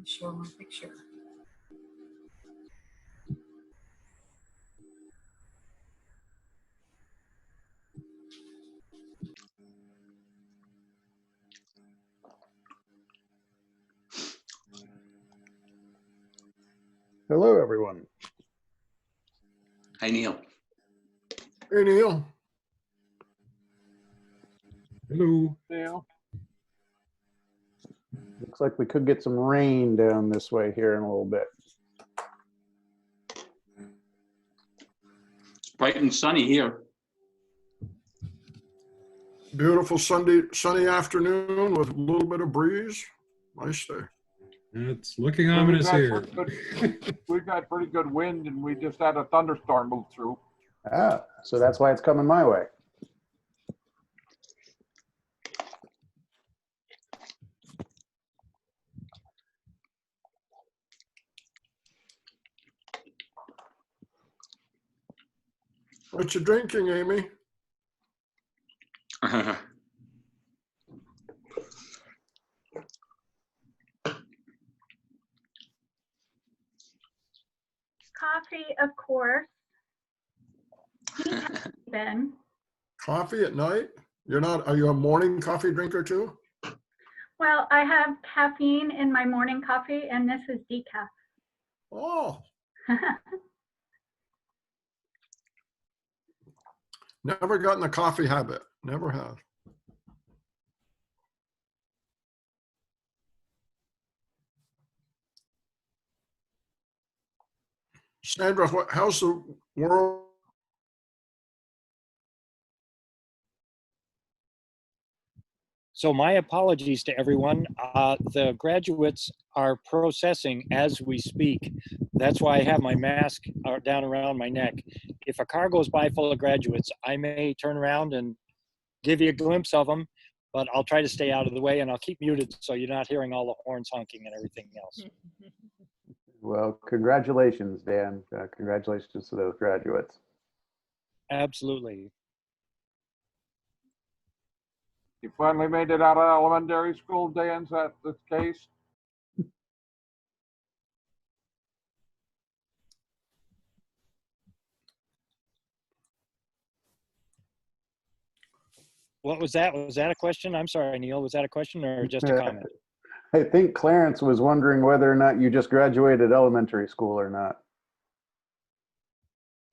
Show my picture. Hello, everyone. Hi, Neil. Hey, Neil. Hello. Neil. Looks like we could get some rain down this way here in a little bit. It's bright and sunny here. Beautiful sunny afternoon with a little bit of breeze. Nice day. It's looking ominous here. We've got pretty good wind, and we just had a thunderstorm move through. Ah, so that's why it's coming my way. What you drinking, Amy? Coffee, of course. Ben. Coffee at night? Are you a morning coffee drinker too? Well, I have caffeine in my morning coffee, and this is decaf. Oh. Never gotten a coffee habit. Never have. Sandra, how's the world? So my apologies to everyone. The graduates are processing as we speak. That's why I have my mask down around my neck. If a car goes by full of graduates, I may turn around and give you a glimpse of them, but I'll try to stay out of the way, and I'll keep muted so you're not hearing all the horns honking and everything else. Well, congratulations, Dan. Congratulations to those graduates. Absolutely. You finally made it out of elementary school, Dan, is that the case? What was that? Was that a question? I'm sorry, Neil. Was that a question or just a comment? I think Clarence was wondering whether or not you just graduated elementary school or not.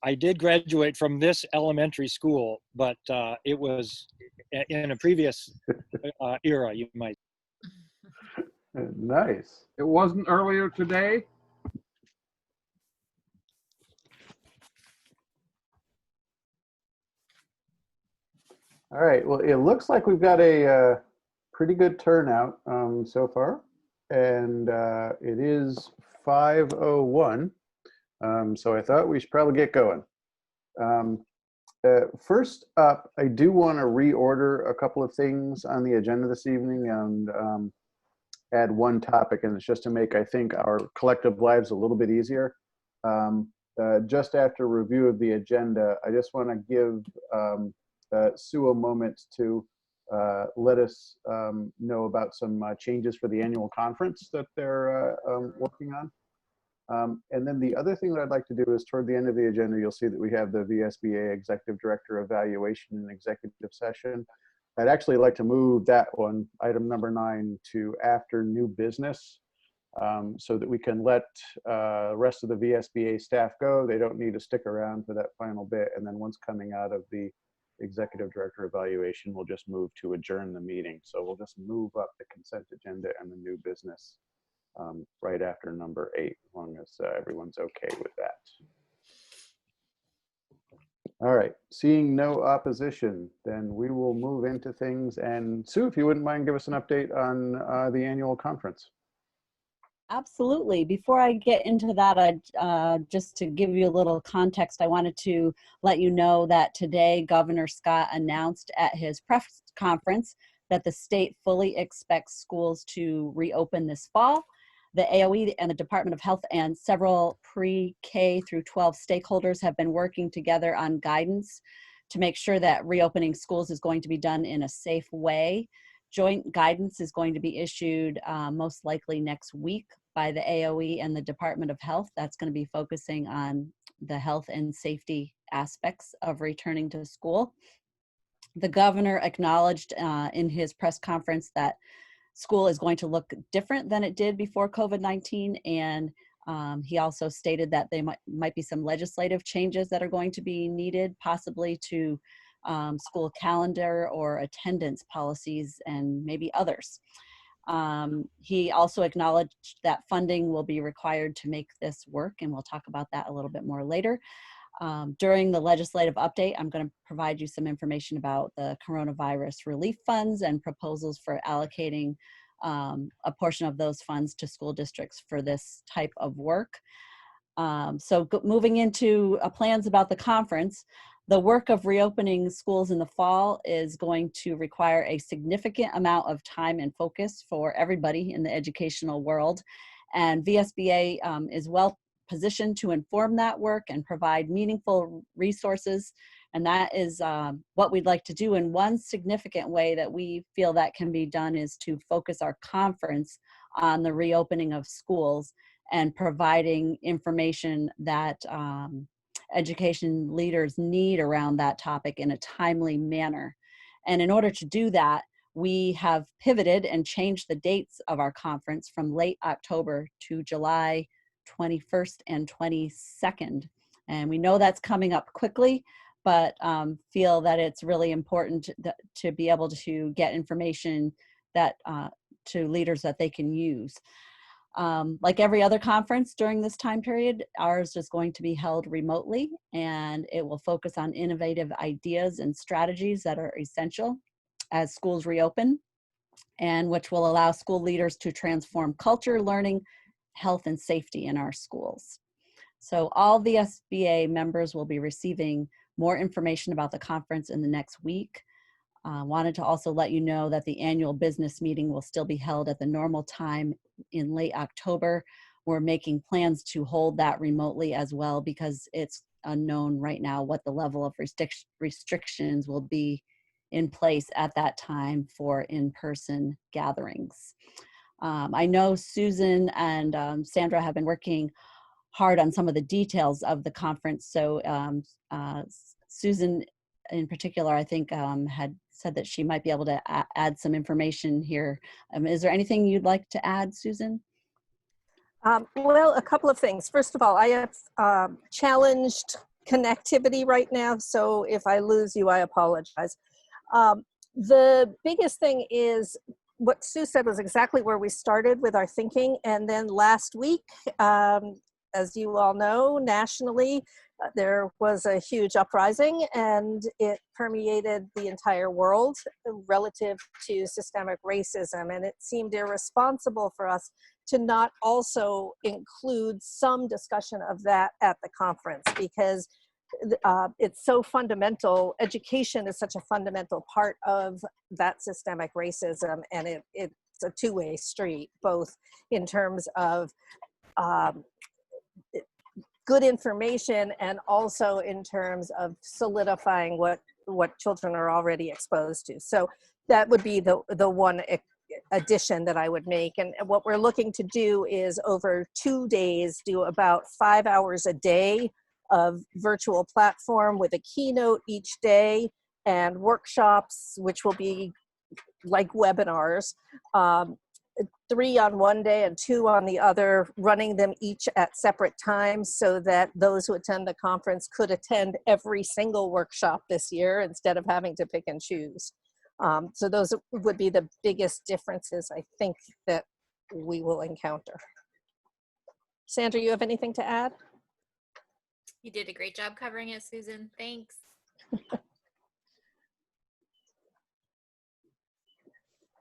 I did graduate from this elementary school, but it was in a previous era, you might. Nice. It wasn't earlier today? All right. Well, it looks like we've got a pretty good turnout so far, and it is 5:01. So I thought we should probably get going. First up, I do want to reorder a couple of things on the agenda this evening and add one topic, and it's just to make, I think, our collective lives a little bit easier. Just after review of the agenda, I just want to give Sue a moment to let us know about some changes for the annual conference that they're working on. And then the other thing that I'd like to do is toward the end of the agenda, you'll see that we have the VSBA Executive Director Evaluation and Executive Session. I'd actually like to move that one, item number 9, to after new business so that we can let the rest of the VSBA staff go. They don't need to stick around for that final bit. And then once coming out of the Executive Director Evaluation, we'll just move to adjourn the meeting. So we'll just move up the consent agenda and the new business right after number 8, as long as everyone's okay with that. All right, seeing no opposition, then we will move into things. And Sue, if you wouldn't mind, give us an update on the annual conference. Absolutely. Before I get into that, just to give you a little context, I wanted to let you know that today Governor Scott announced at his press conference that the state fully expects schools to reopen this fall. The AOE and the Department of Health and several pre-K through 12 stakeholders have been working together on guidance to make sure that reopening schools is going to be done in a safe way. Joint guidance is going to be issued most likely next week by the AOE and the Department of Health. That's going to be focusing on the health and safety aspects of returning to school. The governor acknowledged in his press conference that school is going to look different than it did before COVID-19, and he also stated that there might be some legislative changes that are going to be needed, possibly to school calendar or attendance policies and maybe others. He also acknowledged that funding will be required to make this work, and we'll talk about that a little bit more later. During the legislative update, I'm going to provide you some information about the coronavirus relief funds and proposals for allocating a portion of those funds to school districts for this type of work. Moving into plans about the conference, the work of reopening schools in the fall is going to require a significant amount of time and focus for everybody in the educational world. And VSBA is well positioned to inform that work and provide meaningful resources. And that is what we'd like to do. And one significant way that we feel that can be done is to focus our conference on the reopening of schools and providing information that education leaders need around that topic in a timely manner. And in order to do that, we have pivoted and changed the dates of our conference from late October to July 21st and 22nd. And we know that's coming up quickly, but feel that it's really important to be able to get information that to leaders that they can use. Like every other conference during this time period, ours is going to be held remotely, and it will focus on innovative ideas and strategies that are essential as schools reopen, and which will allow school leaders to transform culture, learning, health, and safety in our schools. So all VSBA members will be receiving more information about the conference in the next week. Wanted to also let you know that the annual business meeting will still be held at the normal time in late October. We're making plans to hold that remotely as well because it's unknown right now what the level of restrictions will be in place at that time for in-person gatherings. I know Susan and Sandra have been working hard on some of the details of the conference. So Susan in particular, I think had said that she might be able to add some information here. Is there anything you'd like to add, Susan? Well, a couple of things. First of all, I have challenged connectivity right now, so if I lose you, I apologize. The biggest thing is what Sue said was exactly where we started with our thinking, and then last week, as you all know, nationally, there was a huge uprising and it permeated the entire world relative to systemic racism. And it seemed irresponsible for us to not also include some discussion of that at the conference because it's so fundamental. Education is such a fundamental part of that systemic racism, and it's a two-way street, both in terms of good information and also in terms of solidifying what children are already exposed to. So that would be the one addition that I would make. And what we're looking to do is over 2 days, do about 5 hours a day of virtual platform with a keynote each day and workshops, which will be like webinars, 3 on one day and 2 on the other, running them each at separate times so that those who attend the conference could attend every single workshop this year instead of having to pick and choose. So those would be the biggest differences I think that we will encounter. Sandra, you have anything to add? You did a great job covering it, Susan. Thanks.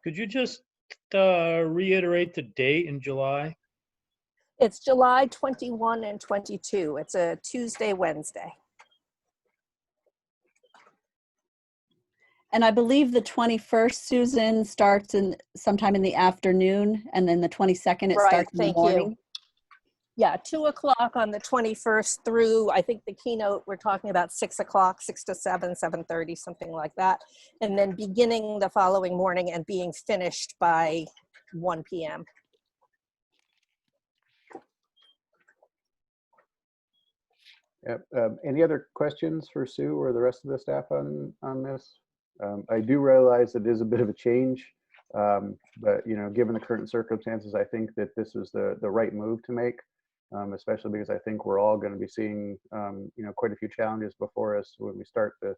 Could you just reiterate the date in July? It's July 21 and 22. It's a Tuesday, Wednesday. And I believe the 21st, Susan, starts sometime in the afternoon, and then the 22nd, it Right, starts in the thank morning. you. Yeah, 2 o'clock on the 21st through, I think the keynote, we're talking about 6 o'clock, 6 to 7, 7:30, something like that. And then beginning the following morning and being finished by 1 p.m. Yep. Any other questions for Sue or the rest of the staff on this? I do realize it is a bit of a change, but given the current circumstances, I think that this is the right move to make, especially because I think we're all going to be seeing quite a few challenges before us when we start the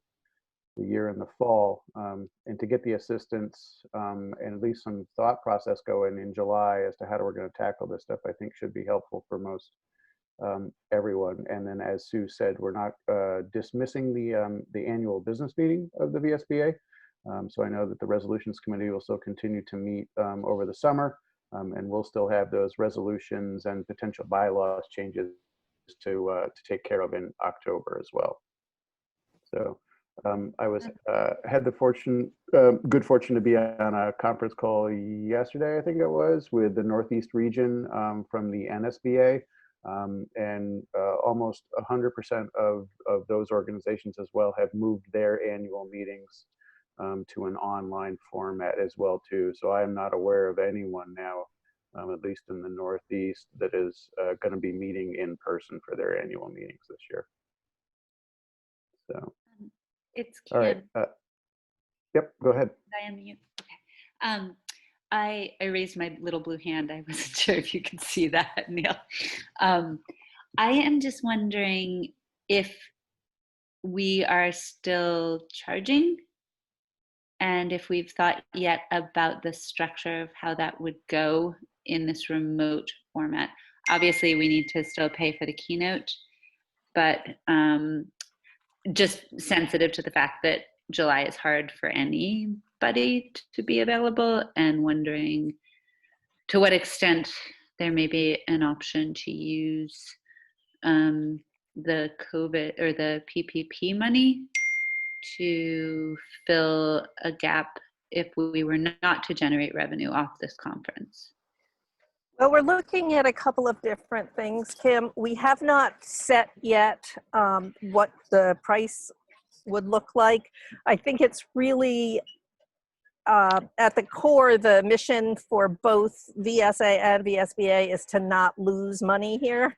year in the fall, and to get the assistance and at least some thought process going in July as to how we're going to tackle this stuff, I think should be helpful for most everyone. And then, as Sue said, we're not dismissing the annual business meeting of the VSBA. So I know that the resolutions committee will still continue to meet over the summer, and we'll still have those resolutions and potential bylaws changes to take care of in October as well. So I had the good fortune to be on a conference call yesterday, I think it was, with the Northeast region from the NSBA. And almost 100% of those organizations as well have moved their annual meetings to an online format as well too. So I am not aware of anyone now, at least in the Northeast, that is going to be meeting in person for their annual meetings this year. So it's all right. Yep, go ahead. I unmute? Okay. I raised my little blue hand. I wasn't sure if you could see that, Neil. I am just wondering if we are still charging and if we've thought yet about the structure of how that would go in this remote format. Obviously, we need to still pay for the keynote, but just sensitive to the fact that July is hard for anybody to be available, and wondering to what extent there may be an option to use the COVID or the PPP money to fill a gap if we were not to generate revenue off this conference. Well, we're looking at a couple of different things, Kim. We have not set yet what the price would look like. I think it's really at the core, the mission for both VSA and VSBA is to not lose money here.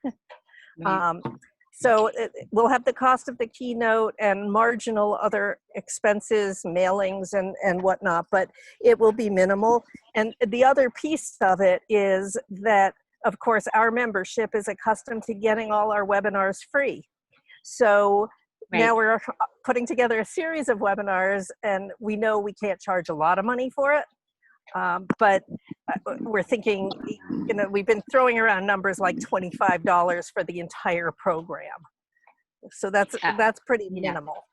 So we'll have the cost of the keynote and marginal other expenses, mailings and whatnot, but it will be minimal. And the other piece of it is that, of course, our membership is accustomed to getting all our webinars free. So now we're putting together a series of webinars, and we know we can't charge a lot of money for it. But we're thinking, we've been throwing around numbers like $25 for the entire program. So that's pretty minimal.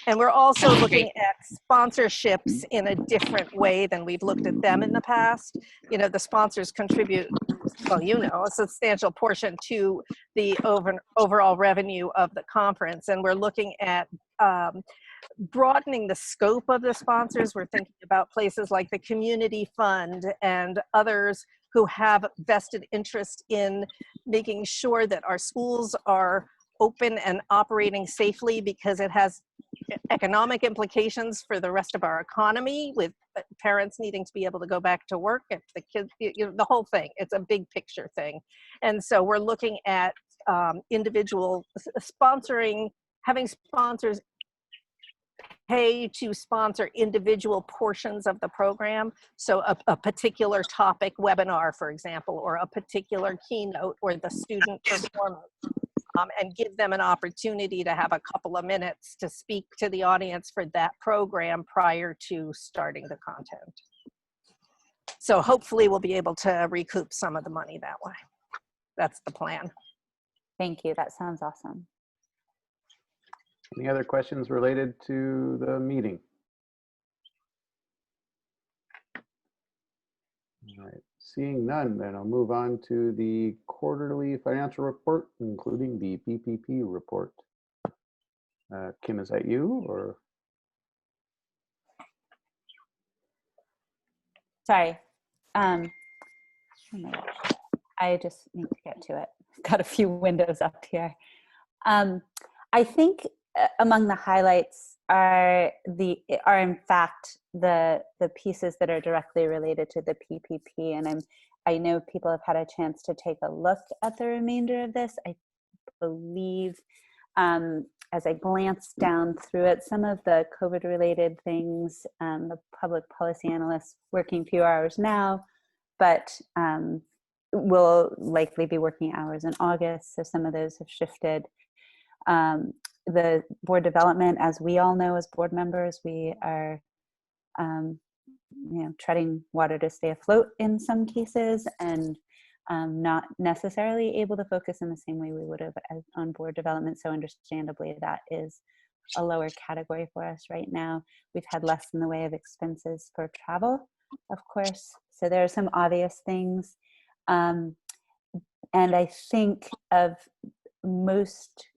And we're also looking at sponsorships in a different way than we've looked at them in the past. The sponsors contribute, a substantial portion to the overall revenue of the conference. And we're looking at broadening the scope of the sponsors. We're thinking about places like the Community Fund and others who have vested interest in making sure that our schools are open and operating safely, because it has economic implications for the rest of our economy, with parents needing to be able to go back to work, if the kids, the whole thing. It's a big picture thing. And so we're looking at individual sponsoring, having sponsors pay to sponsor individual portions of the program. So a particular topic webinar, for example, or a particular keynote, or the student performance, and give them an opportunity to have a couple of minutes to speak to the audience for that program prior to starting the content. So hopefully we'll be able to recoup some of the money that way. That's the plan. Thank you. That sounds awesome. Any other questions related to the meeting? All right, seeing none, then I'll move on to the quarterly financial report, including the PPP report. Kim, is that you or? Sorry. Oh my gosh. I just need to get to it. Got a few windows up here. I think among the highlights are in fact the pieces that are directly related to the PPP, and I know people have had a chance to take a look at the remainder of this. I believe as I glanced down through it, some of the COVID-related things, the public policy analysts working few hours now, but will likely be working hours in August, so some of those have shifted. The board development, as we all know as board members, we are treading water to stay afloat in some cases, and not necessarily able to focus in the same way we would have on board development. So understandably, that is a lower category for us right now. We've had less in the way of expenses for travel, of course. So there are some obvious things. And I think of most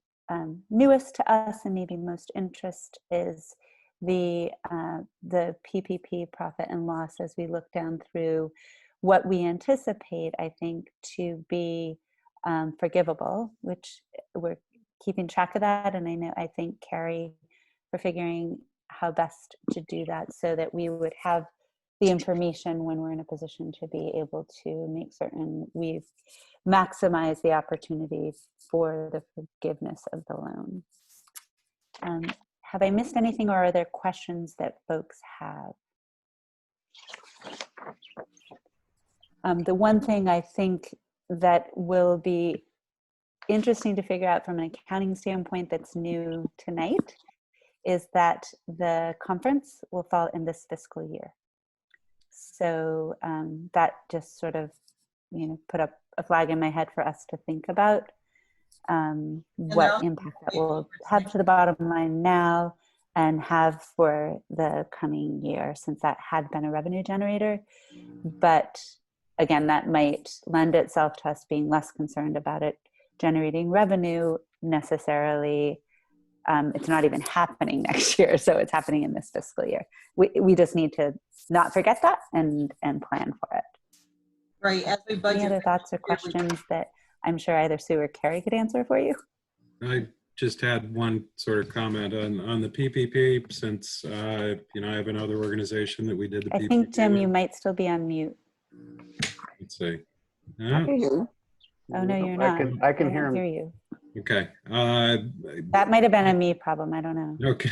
newest to us and maybe most interest is the PPP profit and loss as we look down through what we anticipate, I think, to be forgivable, which we're keeping track of that. And I think Carrie for figuring how best to do that so that we would have the information when we're in a position to be able to make certain we've maximized the opportunity for the forgiveness of the loan. Have I missed anything, or are there questions that folks have? The one thing I think that will be interesting to figure out from an accounting standpoint that's new tonight is that the conference will fall in this fiscal year. So that just sort of, put up a flag in my head for us to think about what impact that will have to the bottom line now and have for the coming year, since that had been a revenue generator. But again, that might lend itself to us being less concerned about it generating revenue necessarily. It's not even happening next year, so it's happening in this fiscal year. We just need to not forget that and plan for it. Right. As we budget. Any other thoughts or questions that I'm sure either Sue or Carrie could answer for you? I just had one sort of comment on the PPP, since I have another organization that we did the PPP. I think, Jim, with. you might still be on mute. Let's see. I can hear you. Oh no, you're not. I can hear him. Hear you. Okay. That might have been a me problem. I don't know. Okay.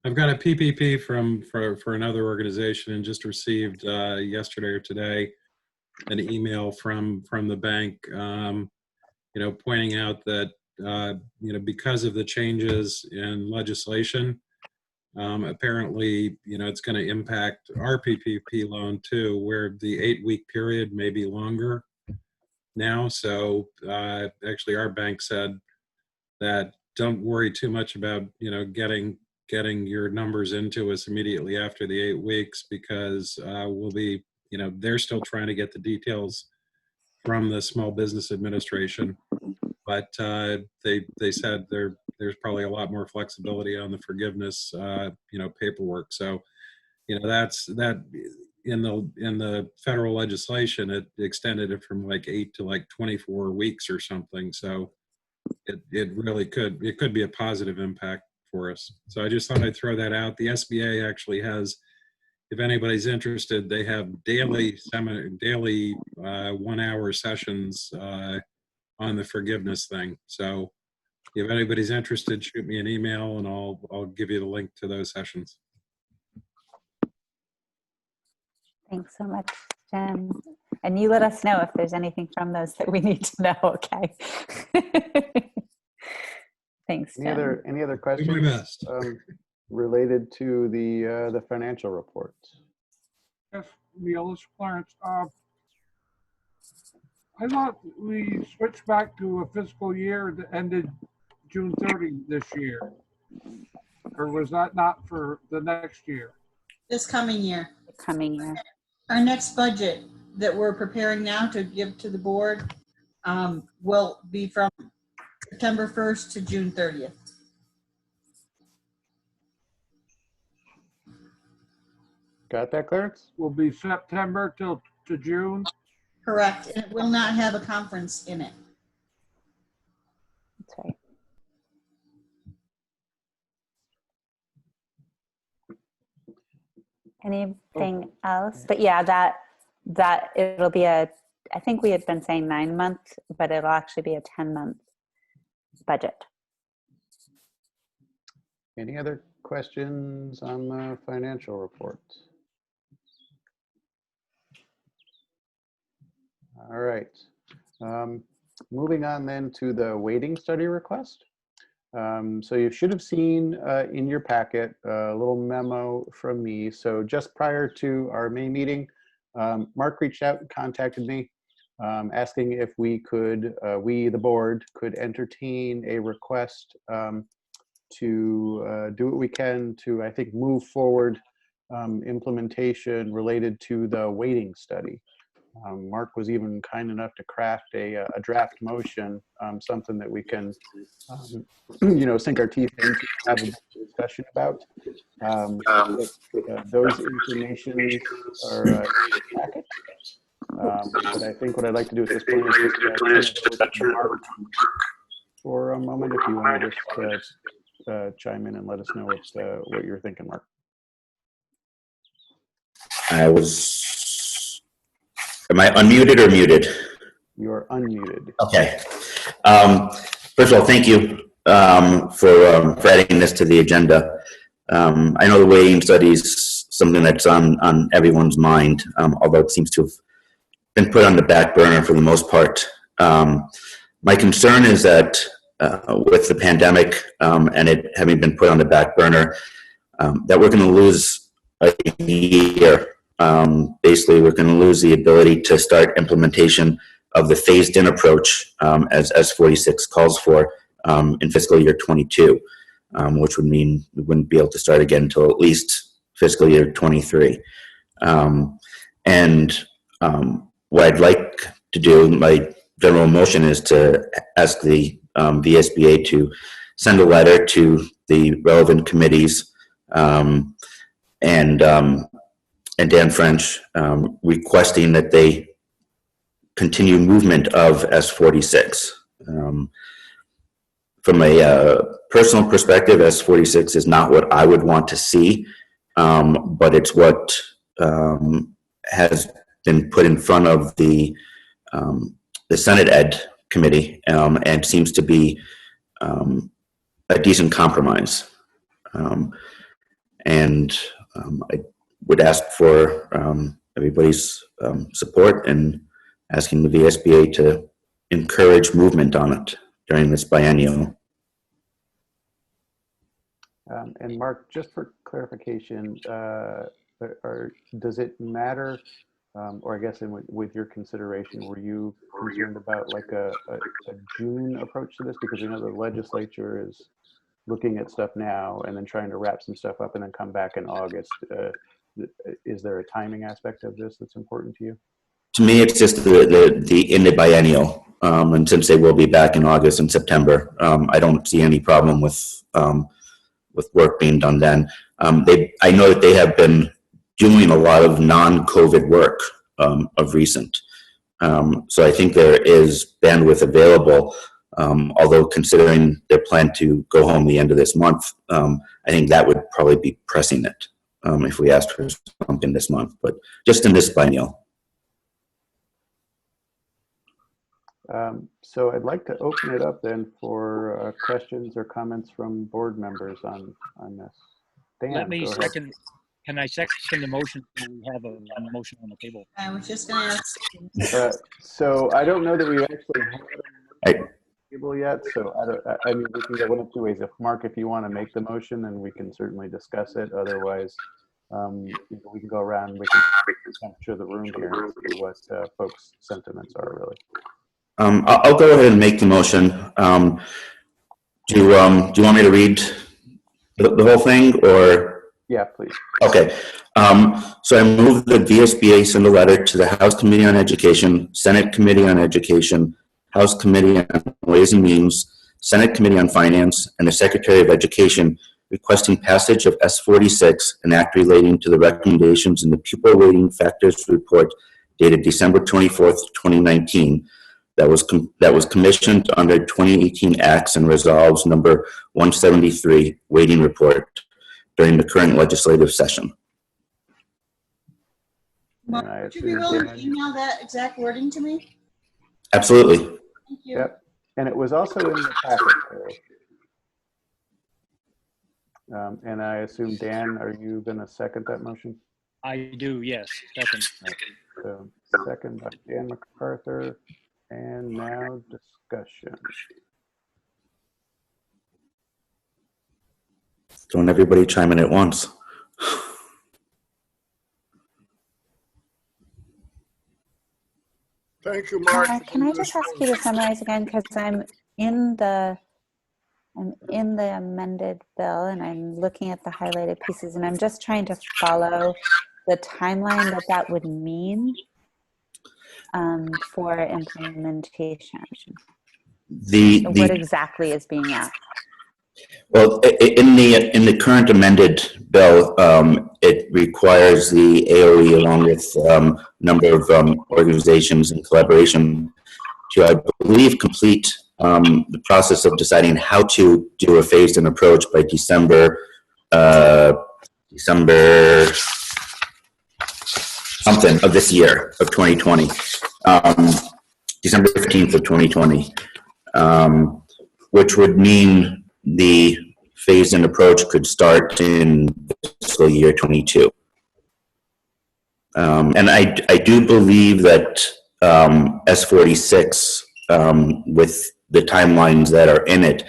I've got a PPP for another organization, and just received yesterday or today an email from the bank, pointing out that because of the changes in legislation, apparently it's going to impact our PPP loan too, where the 8-week period may be longer now. So actually, our bank said that don't worry too much about getting your numbers into us immediately after the 8 weeks, because we'll be they're still trying to get the details from the Small Business Administration, but they said there's probably a lot more flexibility on the forgiveness paperwork. So that's that in the federal legislation, it extended it from like 8 to like 24 weeks or something. So it really could be a positive impact for us. So I just thought I'd throw that out. The SBA actually has, if anybody's interested, they have daily 1-hour sessions on the forgiveness thing. So if anybody's interested, shoot me an email and I'll give you the link to those sessions. Thanks so much, Jen. And you let us know if there's anything from those that we need to know, okay? Thanks, Jen. Any other questions? Do my best. Related to the financial reports? Yes, Neil, this is Clarence. I thought we switched back to a fiscal year that ended June 30 this year. Or was that not for the next year? This coming year. Coming year. Our next budget that we're preparing now to give to the board will be from September 1st to June 30th. Got that, Clarence? Will be September to June. Correct, and it will not have a conference in it. That's right. Anything else? But yeah, that it'll be I think we had been saying 9 months, but it'll actually be a 10-month budget. Any other questions on the financial report? All right. Moving on then to the weighting study request. So you should have seen in your packet a little memo from me. So just prior to our May meeting, Mark reached out and contacted me asking if we could, the board, could entertain a request to do what we can to, I think, move forward implementation related to the weighting study. Mark was even kind enough to craft a draft motion, something that we can, sink our teeth into and have a discussion about. Those information are in the packet. But I think what I'd like to do at this point is just Mark for a moment, if you want to just chime in and let us know what you're thinking, Mark. Am I unmuted or muted? You are unmuted. Okay. First of all, thank you for adding this to the agenda. I know the weighting study is something that's on everyone's mind, although it seems to have been put on the back burner for the most part. My concern is that with the pandemic and it having been put on the back burner, that we're going to lose a year. Basically, we're going to lose the ability to start implementation of the phased-in approach as S46 calls for in fiscal year 22, which would mean we wouldn't be able to start again until at least fiscal year 23. What I'd like to do, my general motion, is to ask the VSBA to send a letter to the relevant committees and Dan French requesting that they continue movement of S46. From a personal perspective, S46 is not what I would want to see, but it's what has been put in front of the Senate Ed Committee and seems to be a decent compromise. I would ask for everybody's support and asking the VSBA to encourage movement on it during this biennial. And Mark, just for clarification, does it matter, or I guess with your consideration, were you concerned about like a June approach to this? Because we know the legislature is looking at stuff now and then trying to wrap some stuff up and then come back in August. Is there a timing aspect of this that's important to you? To me, it's just in the biennial, and since they will be back in August and September, I don't see any problem with work being done then. I know that they have been doing a lot of non-COVID work of recent, so I think there is bandwidth available. Although considering their plan to go home the end of this month, I think that would probably be pressing it if we asked for something this month, but just in this biennial. So I'd like to open it up then for questions or comments from board members on this. Dan, Let me go ahead. second. Can I second the motion? We have a motion on the table. I was just going to ask. So I don't know that we actually have it on the table yet. So I mean, we can go one of two ways. If Mark, if you want to make the motion, then we can certainly discuss it. Otherwise, we can go around. We can capture the room here and see what folks' sentiments are really. I'll go ahead and make the motion. Do you want me to read the whole thing, or? Yeah, please. Okay. So I move that VSBA send a letter to the House Committee on Education, Senate Committee on Education, House Committee on Ways and Means, Senate Committee on Finance, and the Secretary of Education requesting passage of S46, an act relating to the recommendations in the Pupil Weighting Factors Report dated December 24th, 2019, that was commissioned under 2018 Acts and Resolves number 173, waiting report, during the current legislative session. Mark, would you be willing to email that exact wording to me? Absolutely. Thank you. Yep. And it was also in the packet. And I assume, Dan, are you going to second that motion? I do, yes. Second. So, second by Dan MacArthur. And now discussion. Don't everybody chime in at once. Thank you, Mark. Can I just ask you to summarize again, because I'm in the amended bill and I'm looking at the highlighted pieces and I'm just trying to follow the timeline that would mean for implementation. What exactly is being asked? Well, in the current amended bill, it requires the AOE along with a number of organizations in collaboration to, I believe, complete the process of deciding how to do a phased-in approach by December something of this year of 2020, December 15th of 2020, which would mean the phased-in approach could start in fiscal year 22. And I do believe that S46, with the timelines that are in it,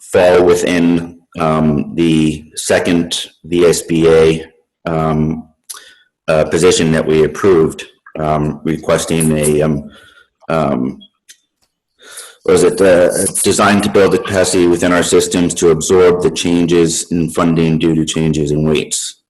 fall within the second VSBA position that we approved, requesting a designed to build the capacity within our systems to absorb the changes in funding due to changes in weights.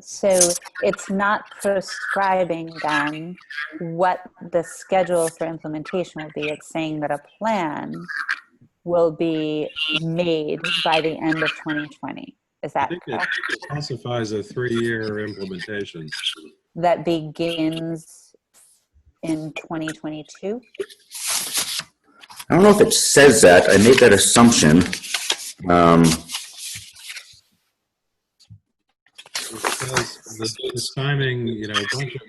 So it's not prescribing then what the schedule for implementation will be. It's saying that a plan will be made by the end of 2020. Is that correct? It specifies a 3-year implementation. That begins in 2022? I don't know if it says that. I made that assumption. The timing, a bunch of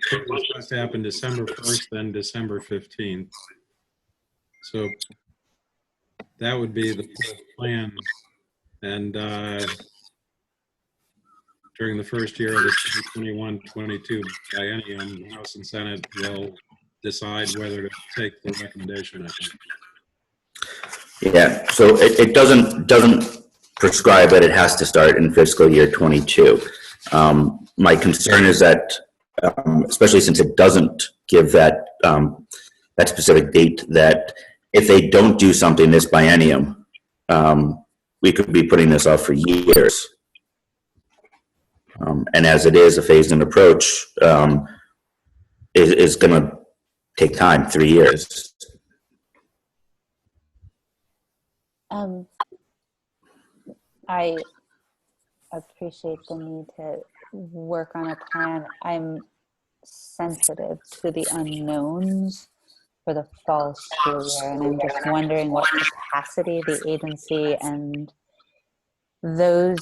things was supposed to happen December 1st, then December 15th. So that would be the plan. And during the first year of the 2021-22 biennium, the House and Senate will decide whether to take the recommendation, I think. Yeah, so it doesn't prescribe that it has to start in fiscal year 22. My concern is that, especially since it doesn't give that that specific date, that if they don't do something this biennium, we could be putting this off for years. And as it is, a phased-in approach is going to take time, 3 years. I appreciate the need to work on a plan. I'm sensitive to the unknowns for the fall school year, and I'm just wondering what capacity the agency and the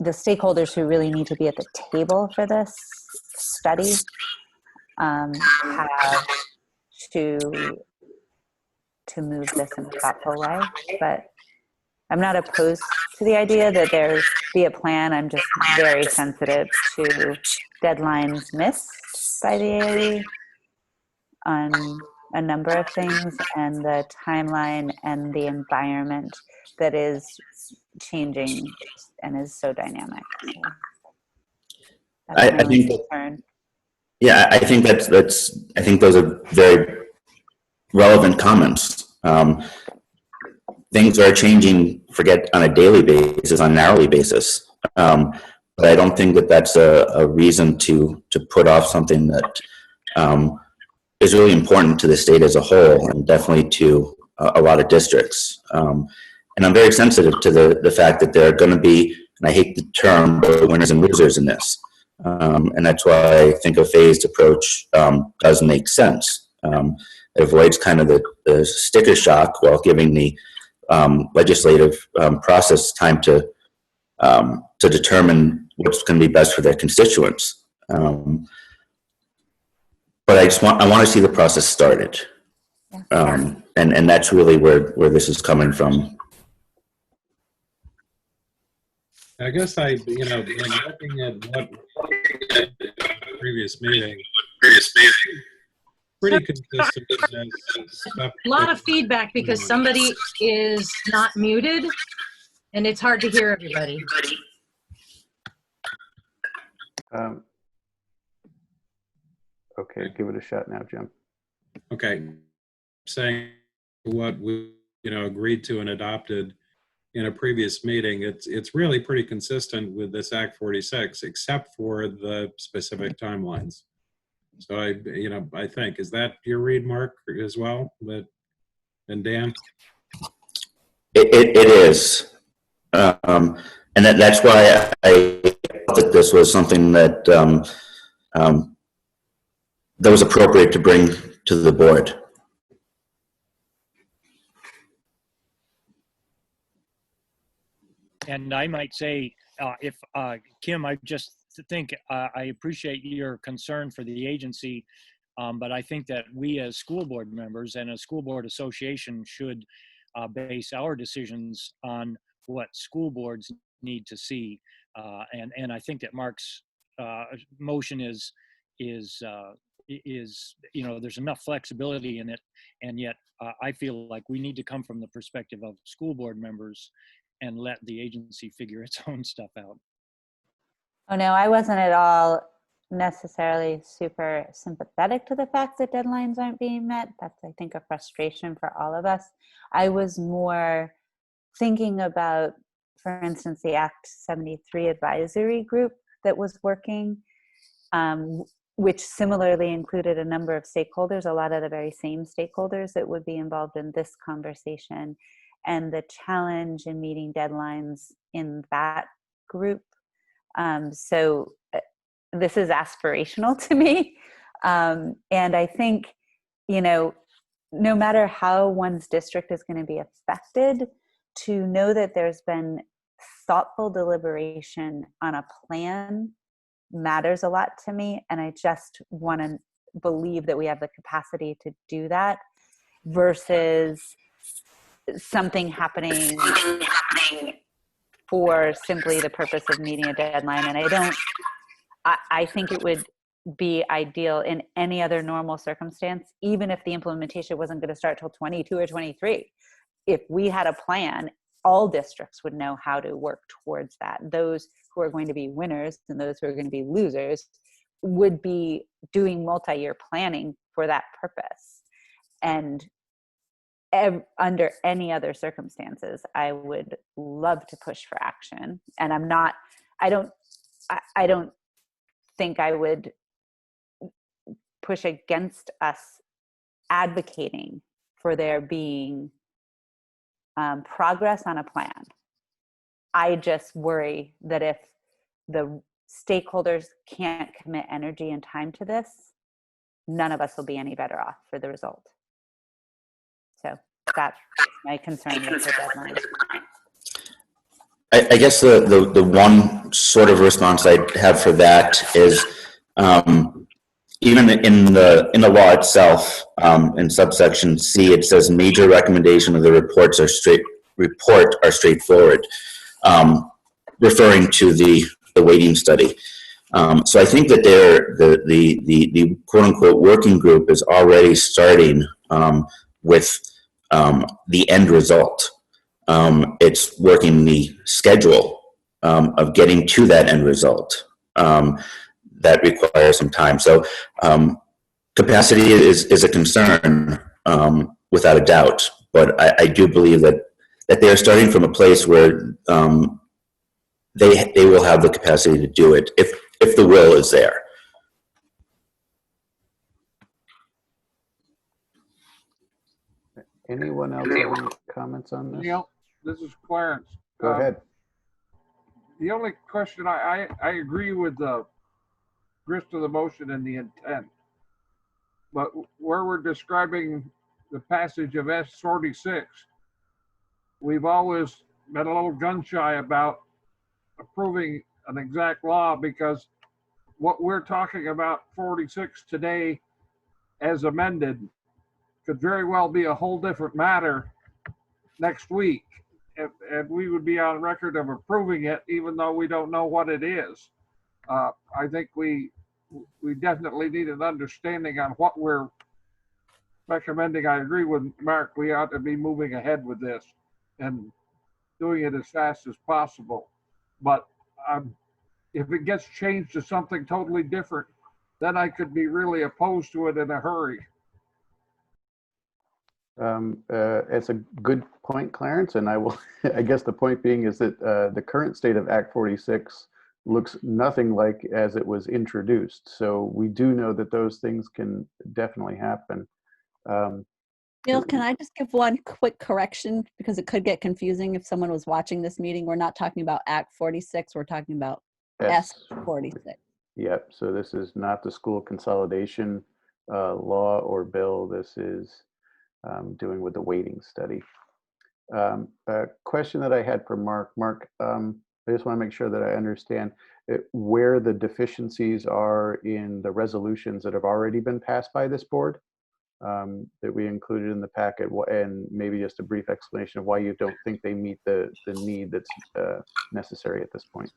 stakeholders who really need to be at the table for this study have to move this in a thoughtful way. But I'm not opposed to the idea that there be a plan. I'm just very sensitive to deadlines missed by the AOE on a number of things, and the timeline and the environment that is changing and is so dynamic. So I think concern. Yeah, I think I think those are very relevant comments. Things are changing, forget on a daily basis, on an hourly basis. But I don't think that that's a reason to put off something that is really important to the state as a whole, and definitely to a lot of districts. And I'm very sensitive to the fact that there are going to be, and I hate the term, but winners and losers in this. And that's why I think a phased approach does make sense. It avoids kind of the sticker shock while giving the legislative process time to determine what's going to be best for their constituents. But I want to see the process started. And that's really where this is coming from. I guess looking at what previous meeting, pretty consistent. A lot of feedback because somebody is not muted and it's hard to hear everybody. Okay, give it a shot now, Jim. Okay, saying what we agreed to and adopted in a previous meeting, it's really pretty consistent with this Act 46, except for the specific timelines. So I think, is that your read, Mark, as well? And Dan? It is. And that's why I thought that this was something that that was appropriate to bring to the board. And I might say, if Kim, I just think I appreciate your concern for the agency, but I think that we as school board members and a school board association should base our decisions on what school boards need to see. And I think that Mark's motion is there's enough flexibility in it, and yet I feel like we need to come from the perspective of school board members and let the agency figure its own stuff out. Oh no, I wasn't at all necessarily super sympathetic to the fact that deadlines aren't being met. That's, I think, a frustration for all of us. I was more thinking about, for instance, the Act 73 advisory group that was working, which similarly included a number of stakeholders, a lot of the very same stakeholders that would be involved in this conversation, and the challenge in meeting deadlines in that group. So this is aspirational to me. And I think, no matter how one's district is going to be affected, to know that there's been thoughtful deliberation on a plan matters a lot to me. And I just want to believe that we have the capacity to do that versus something happening for simply the purpose of meeting a deadline. And I think it would be ideal in any other normal circumstance, even if the implementation wasn't going to start till 22 or 23. If we had a plan, all districts would know how to work towards that. Those who are going to be winners and those who are going to be losers would be doing multi-year planning for that purpose. And under any other circumstances, I would love to push for action. And I don't think I would push against us advocating for there being progress on a plan. I just worry that if the stakeholders can't commit energy and time to this, none of us will be any better off for the result. So that's my concern with the deadline. I guess the one sort of response I have for that is even in the law itself, in subsection C, it says major recommendation of the report are straightforward, referring to the weighting study. So I think that the quote unquote working group is already starting with the end result. It's working the schedule of getting to that end result. That requires some time. So capacity is a concern without a doubt, but I do believe that they are starting from a place where they will have the capacity to do it if the will is there. Anyone else have any comments on this? This is Clarence. Go ahead. The only question, I agree with the grist of the motion and the intent. But where we're describing the passage of S46, we've always been a little gun shy about approving an exact law, because what we're talking about 46 today as amended could very well be a whole different matter next week. And we would be on record of approving it, even though we don't know what it is. I think we definitely need an understanding on what we're recommending. I agree with Mark. We ought to be moving ahead with this and doing it as fast as possible. But if it gets changed to something totally different, then I could be really opposed to it in a hurry. It's a good point, Clarence, and I will. I guess the point being is that the current state of Act 46 looks nothing like as it was introduced. So we do know that those things can definitely happen. Neil, can I just give one quick correction, because it could get confusing if someone was watching this meeting? We're not talking about Act 46, we're talking about S46. Yep, so this is not the school consolidation law or bill. This is doing with the weighting study. A question that I had for Mark. Mark, I just want to make sure that I understand where the deficiencies are in the resolutions that have already been passed by this board that we included in the packet, and maybe just a brief explanation of why you don't think they meet the need that's necessary at this point.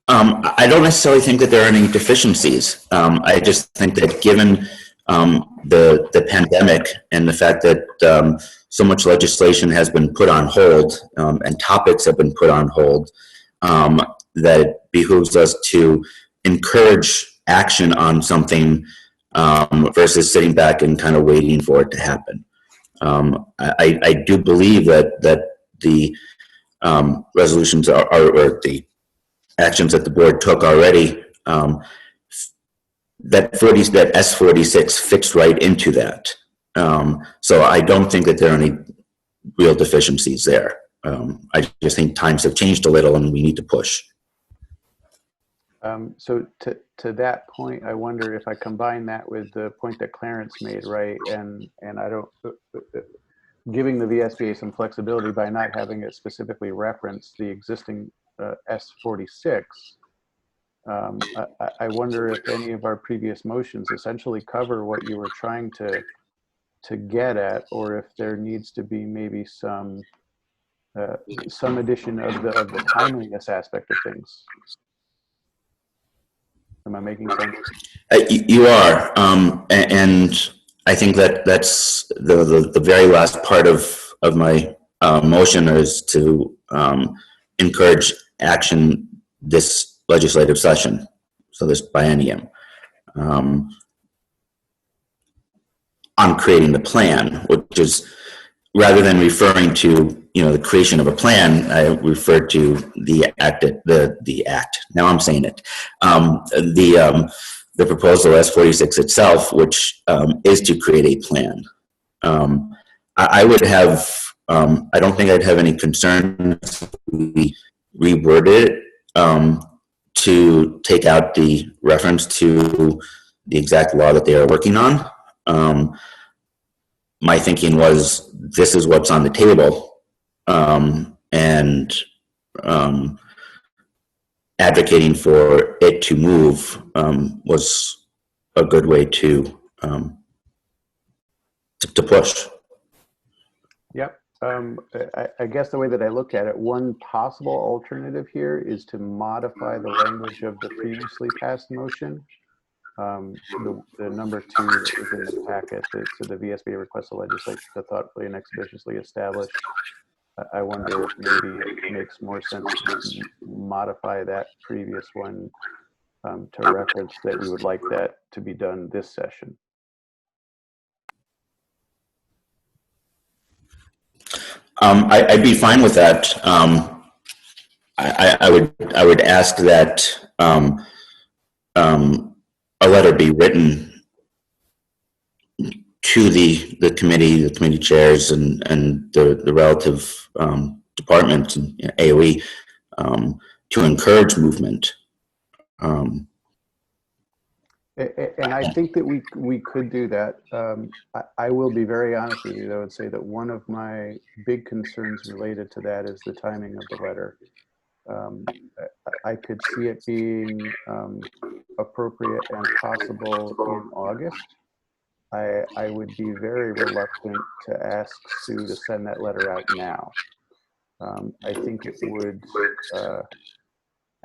I don't necessarily think that there are any deficiencies. I just think that given the pandemic and the fact that so much legislation has been put on hold and topics have been put on hold, that it behooves us to encourage action on something versus sitting back and kind of waiting for it to happen. I do believe that the resolutions or the actions that the board took already, that S46 fits right into that. So I don't think that there are any real deficiencies there. I just think times have changed a little and we need to push. So to that point, I wonder if I combine that with the point that Clarence made, right? And I don't, giving the VSBA some flexibility by not having it specifically reference the existing S46. I wonder if any of our previous motions essentially cover what you were trying to get at, or if there needs to be maybe some addition of the timeliness aspect of things. Am I making sense? You are, and I think that that's the very last part of my motion is to encourage action this legislative session, so this biennium, on creating the plan, which is, rather than referring to the creation of a plan, I refer to the act. Now I'm saying it. The proposal S46 itself, which is to create a plan. I would have. I don't think I'd have any concern if we reword it to take out the reference to the exact law that they are working on. My thinking was, this is what's on the table, and advocating for it to move was a good way to push. Yep. I guess the way that I look at it, one possible alternative here is to modify the language of the previously passed motion. The number 2 is in the packet. So the VSBA requests the legislature to thoughtfully and expeditiously establish. I wonder if maybe it makes more sense to modify that previous one to reference that we would like that to be done this session. I'd be fine with that. I would ask that a letter be written to the committee chairs and the relative departments and AOE to encourage movement. And I think that we could do that. I will be very honest with you, though, and say that one of my big concerns related to that is the timing of the letter. I could see it being appropriate and possible in August. I would be very reluctant to ask Sue to send that letter out now. I think it would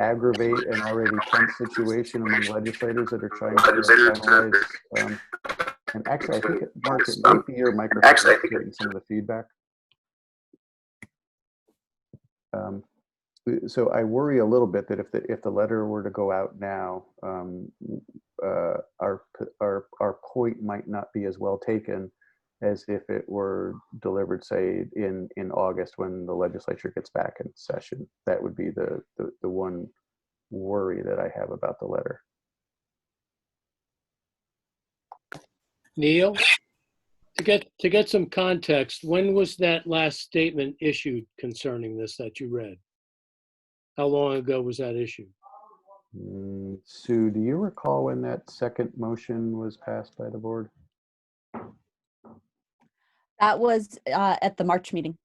aggravate an already tense situation among legislators that are trying to finalize. And actually, I think, Mark, it might be your microphone getting some of the feedback. So I worry a little bit that if the letter were to go out now, our point might not be as well taken as if it were delivered, say, in August when the legislature gets back in session. That would be the one worry that I have about the letter. Neil, to get some context, when was that last statement issued concerning this that you read? How long ago was that issued? Sue, do you recall when that second motion was passed by the board? That was at the March meeting.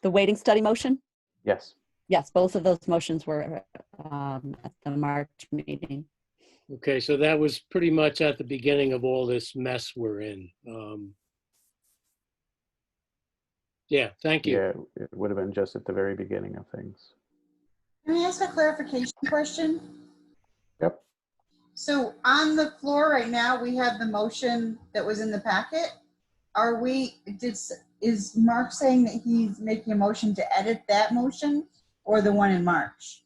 The waiting study motion? Yes. Yes, both of those motions were at the March meeting. Okay, so that was pretty much at the beginning of all this mess we're in. Yeah, thank you. Yeah, it would have been just at the very beginning of things. Can I ask a clarification question? Yep. So on the floor right now, we have the motion that was in the packet. Is Mark saying that he's making a motion to edit that motion or the one in March?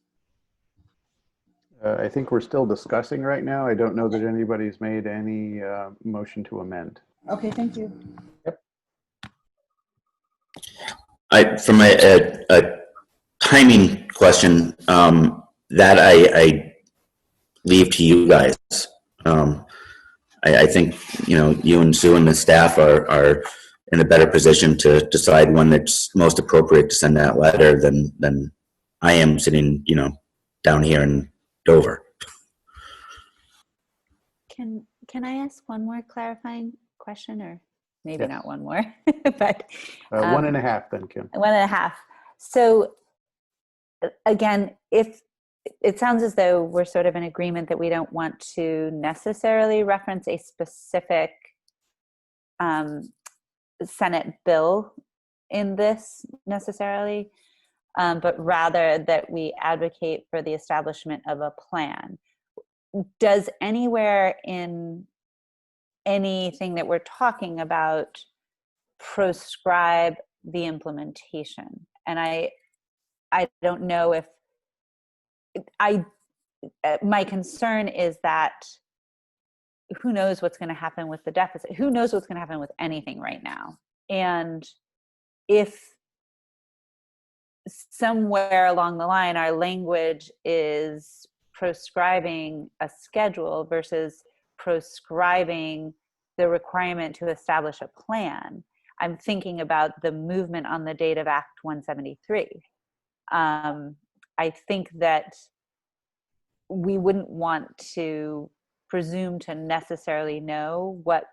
I think we're still discussing right now. I don't know that anybody's made any motion to amend. Okay, thank you. Yep. From a timing question, that I leave to you guys. I think, you and Sue and the staff are in a better position to decide when it's most appropriate to send that letter than I am sitting, down here in Dover. Can I ask one more clarifying question, or maybe Yes. not one more, but 1.5 then, Kim. 1.5. So again, if it sounds as though we're sort of in agreement that we don't want to necessarily reference a specific Senate bill in this necessarily, but rather that we advocate for the establishment of a plan. Does anywhere in anything that we're talking about proscribe the implementation? And I don't know if my concern is that who knows what's going to happen with the deficit? Who knows what's going to happen with anything right now? And if somewhere along the line our language is proscribing a schedule versus proscribing the requirement to establish a plan, I'm thinking about the movement on the date of Act 173. I think that we wouldn't want to presume to necessarily know what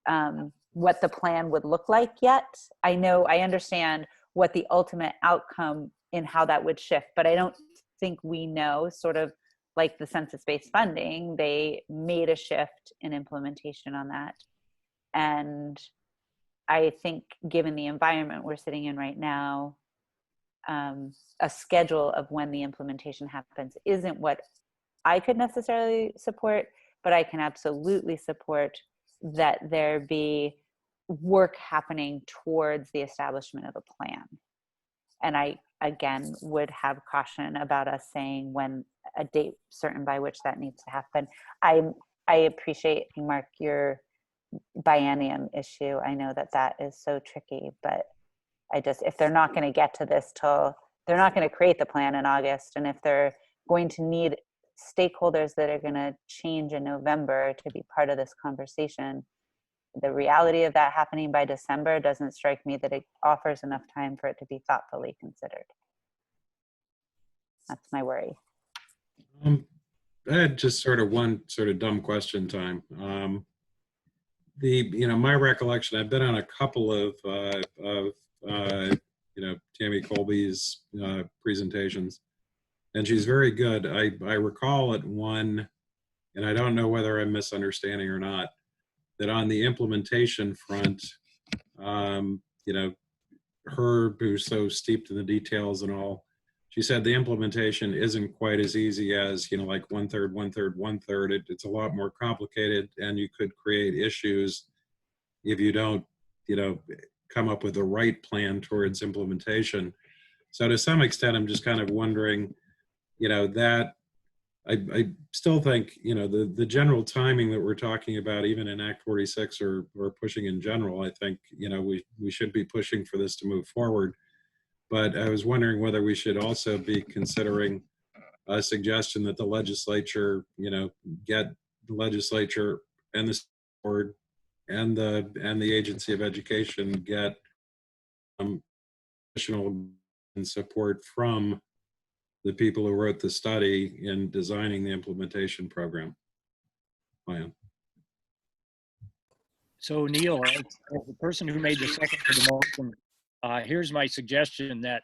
the plan would look like yet. I understand what the ultimate outcome in how that would shift, but I don't think we know, sort of like the census-based funding, they made a shift in implementation on that. And I think given the environment we're sitting in right now, a schedule of when the implementation happens isn't what I could necessarily support, but I can absolutely support that there be work happening towards the establishment of a plan. And I, again, would have caution about us saying when a date certain by which that needs to happen. I appreciate, Mark, your biennium issue. I know that is so tricky, but if they're not going to get to this they're not going to create the plan in August, and if they're going to need stakeholders that are going to change in November to be part of this conversation, the reality of that happening by December doesn't strike me that it offers enough time for it to be thoughtfully considered. That's my worry. I had just sort of one sort of dumb question time. My recollection, I've been on a couple of Tammy Colby's presentations, and she's very good. I recall at one, and I don't know whether I'm misunderstanding or not, that on the implementation front, her who's so steeped in the details and all, she said the implementation isn't quite as easy as, like 1/3, 1/3, 1/3. It's a lot more complicated, and you could create issues if you don't, come up with the right plan towards implementation. So to some extent, I'm just kind of wondering, that I still think, the general timing that we're talking about, even in Act 46 or pushing in general, I think, we should be pushing for this to move forward. But I was wondering whether we should also be considering a suggestion that the legislature, get the legislature and the board and the Agency of Education get additional support from the people who wrote the study in designing the implementation program plan. So Neil, as the person who made the second for the motion, here's my suggestion that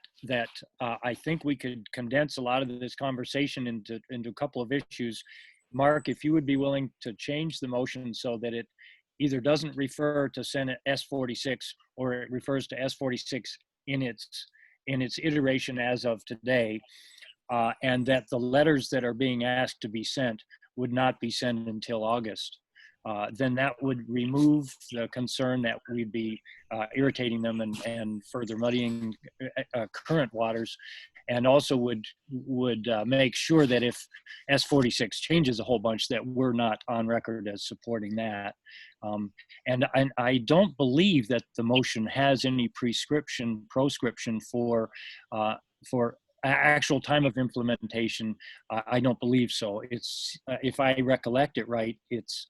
I think we could condense a lot of this conversation into a couple of issues. Mark, if you would be willing to change the motion so that it either doesn't refer to Senate S46 or it refers to S46 in its iteration as of today, and that the letters that are being asked to be sent would not be sent until August. Then that would remove the concern that we'd be irritating them and further muddying current waters, and also would make sure that if S46 changes a whole bunch, that we're not on record as supporting that. And I don't believe that the motion has any proscription for actual time of implementation. I don't believe so. It's if I recollect it right, it's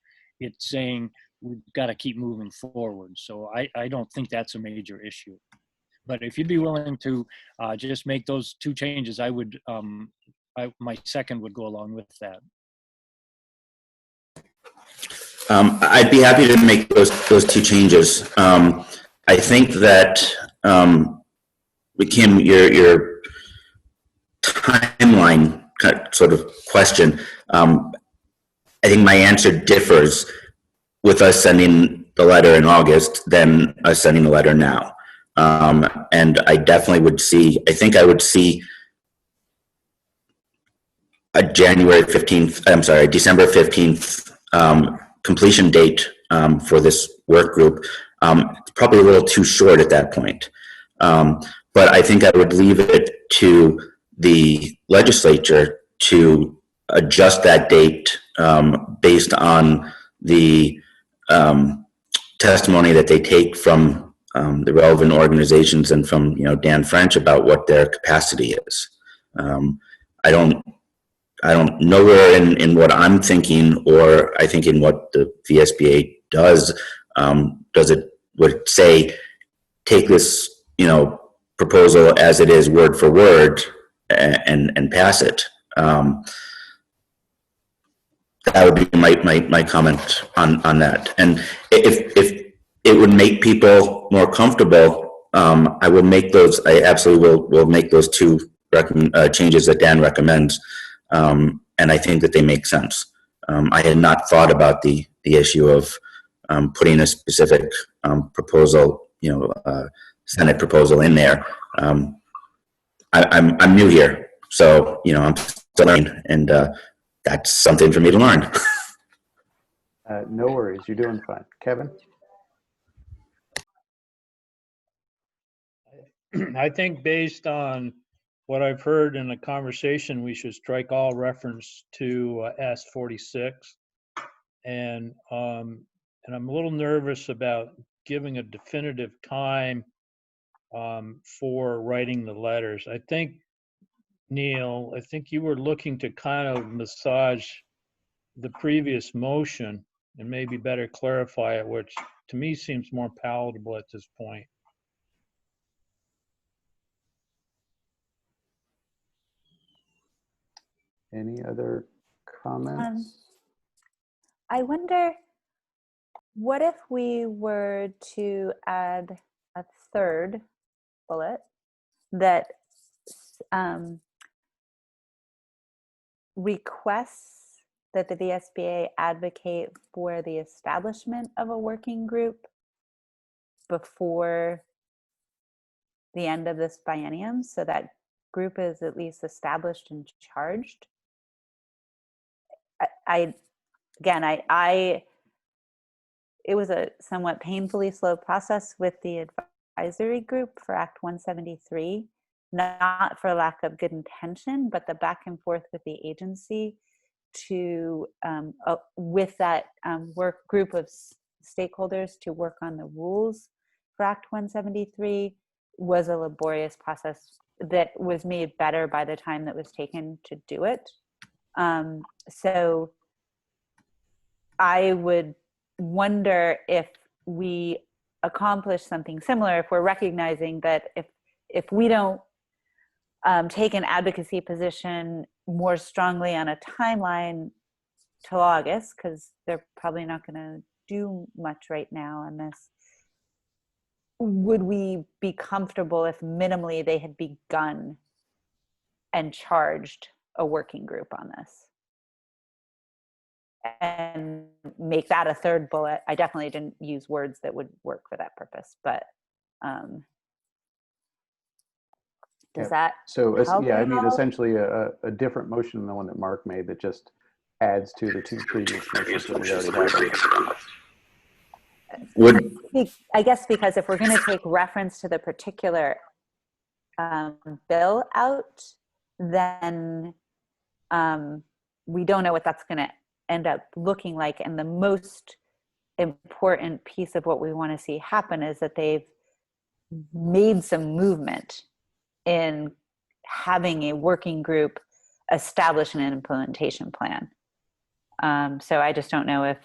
saying we've got to keep moving forward. So I don't think that's a major issue. But if you'd be willing to just make those two changes, I would. My second would go along with that. I'd be happy to make those two changes. I think that Kim, your timeline sort of question, I think my answer differs with us sending the letter in August than us sending the letter now. And I definitely would see, I think I would see a December 15th completion date for this work group. It's probably a little too short at that point. But I think I would leave it to the legislature to adjust that date based on the testimony that they take from the relevant organizations and from Dan French about what their capacity is. I don't nowhere in what I'm thinking, or I think in what the VSBA does it would say take this proposal as it is word for word and pass it. That would be my comment on that. And if it would make people more comfortable, I will make those. I absolutely will make those two changes that Dan recommends, and I think that they make sense. I had not thought about the issue of putting a specific proposal, Senate proposal in there. I'm new here, so I'm still learning, and that's something for me to learn. No worries, you're doing fine. Kevin? I think based on what I've heard in the conversation, we should strike all reference to S46. And I'm a little nervous about giving a definitive time for writing the letters. I think, Neil, I think you were looking to kind of massage the previous motion and maybe better clarify it, which to me seems more palatable at this point. Any other comments? I wonder, what if we were to add a third bullet that requests that the VSBA advocate for the establishment of a working group before the end of this biennium, so that group is at least established and charged? It was a somewhat painfully slow process with the advisory group for Act 173, not for lack of good intention, but the back and forth with the agency to, with that work group of stakeholders to work on the rules for Act 173 was a laborious process that was made better by the time that was taken to do it. So I would wonder if we accomplish something similar, if we're recognizing that if we don't take an advocacy position more strongly on a timeline till August, because they're probably not going to do much right now on this, would we be comfortable if minimally they had begun and charged a working group on this? And make that a third bullet. I definitely didn't use words that would work for that purpose, but does that help yeah, I at mean, all? essentially a different motion than the one that Mark made that just adds to the two previous motions that we already have. I guess because if we're going to take reference to the particular bill out, then we don't know what that's going to end up looking like. And the most important piece of what we want to see happen is that they've made some movement in having a working group establish an implementation plan. So I just don't know if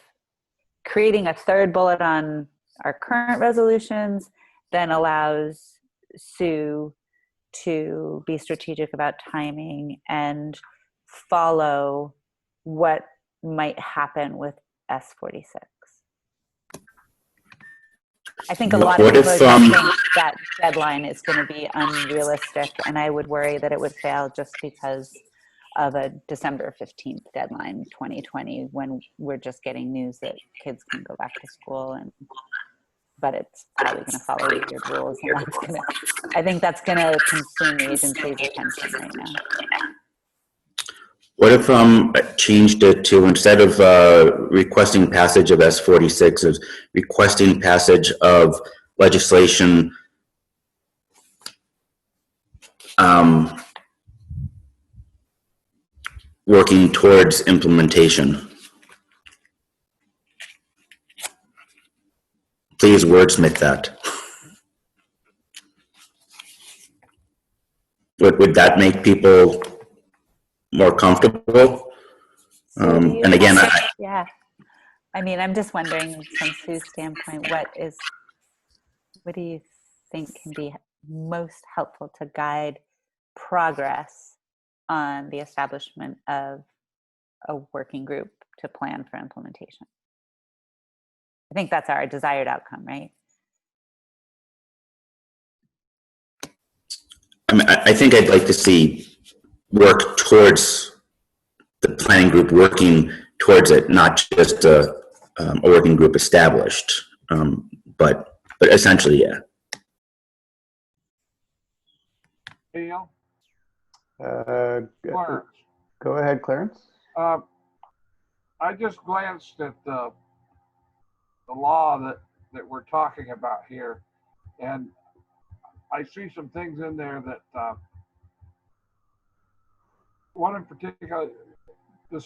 creating a third bullet on our current resolutions then allows Sue to be strategic about timing and follow what might happen with S46. I think a lot of people are going to think that deadline is going to be unrealistic, and I would worry that it would fail just because of a December 15th deadline, 2020, when we're just getting news that kids can go back to school, but it's probably going to follow weird rules, and I think that's going to consume the agency's attention right now. What if changed it to, instead of requesting passage of S46, is requesting passage of legislation working towards implementation? Please wordsmith that. Would that make people more comfortable? And again, yeah. I mean, I'm just wondering from Sue's standpoint, what do you think can be most helpful to guide progress on the establishment of a working group to plan for implementation? I think that's our desired outcome, right? I mean, I think I'd like to see work towards the planning group working towards it, not just a working group established, but essentially, yeah. Neil? Clarence. Go ahead, Clarence. I just glanced at the law that we're talking about here, and I see some things in there that one in particular, the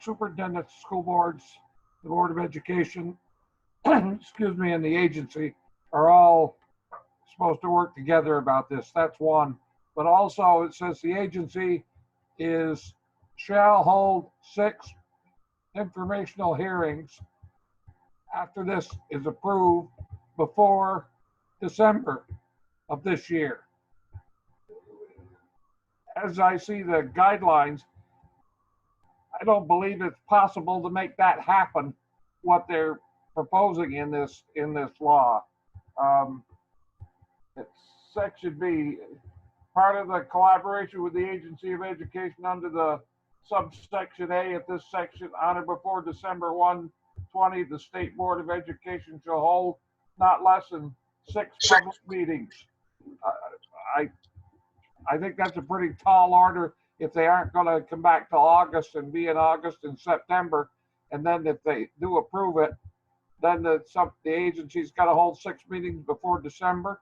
superintendent, school boards, the Board of Education, excuse me, and the agency are all supposed to work together about this. That's one. But also it says the agency shall hold 6 informational hearings after this is approved before December of this year. As I see the guidelines, I don't believe it's possible to make that happen, what they're proposing in this law. It's Section B, part of the collaboration with the Agency of Education under the subsection A of this section, on or before December 1, 20, the State Board of Education shall hold not less than 6 public meetings. I think that's a pretty tall order if they aren't going to come back to August and be in August and September. And then if they do approve it, then the agency's got to hold 6 meetings before December.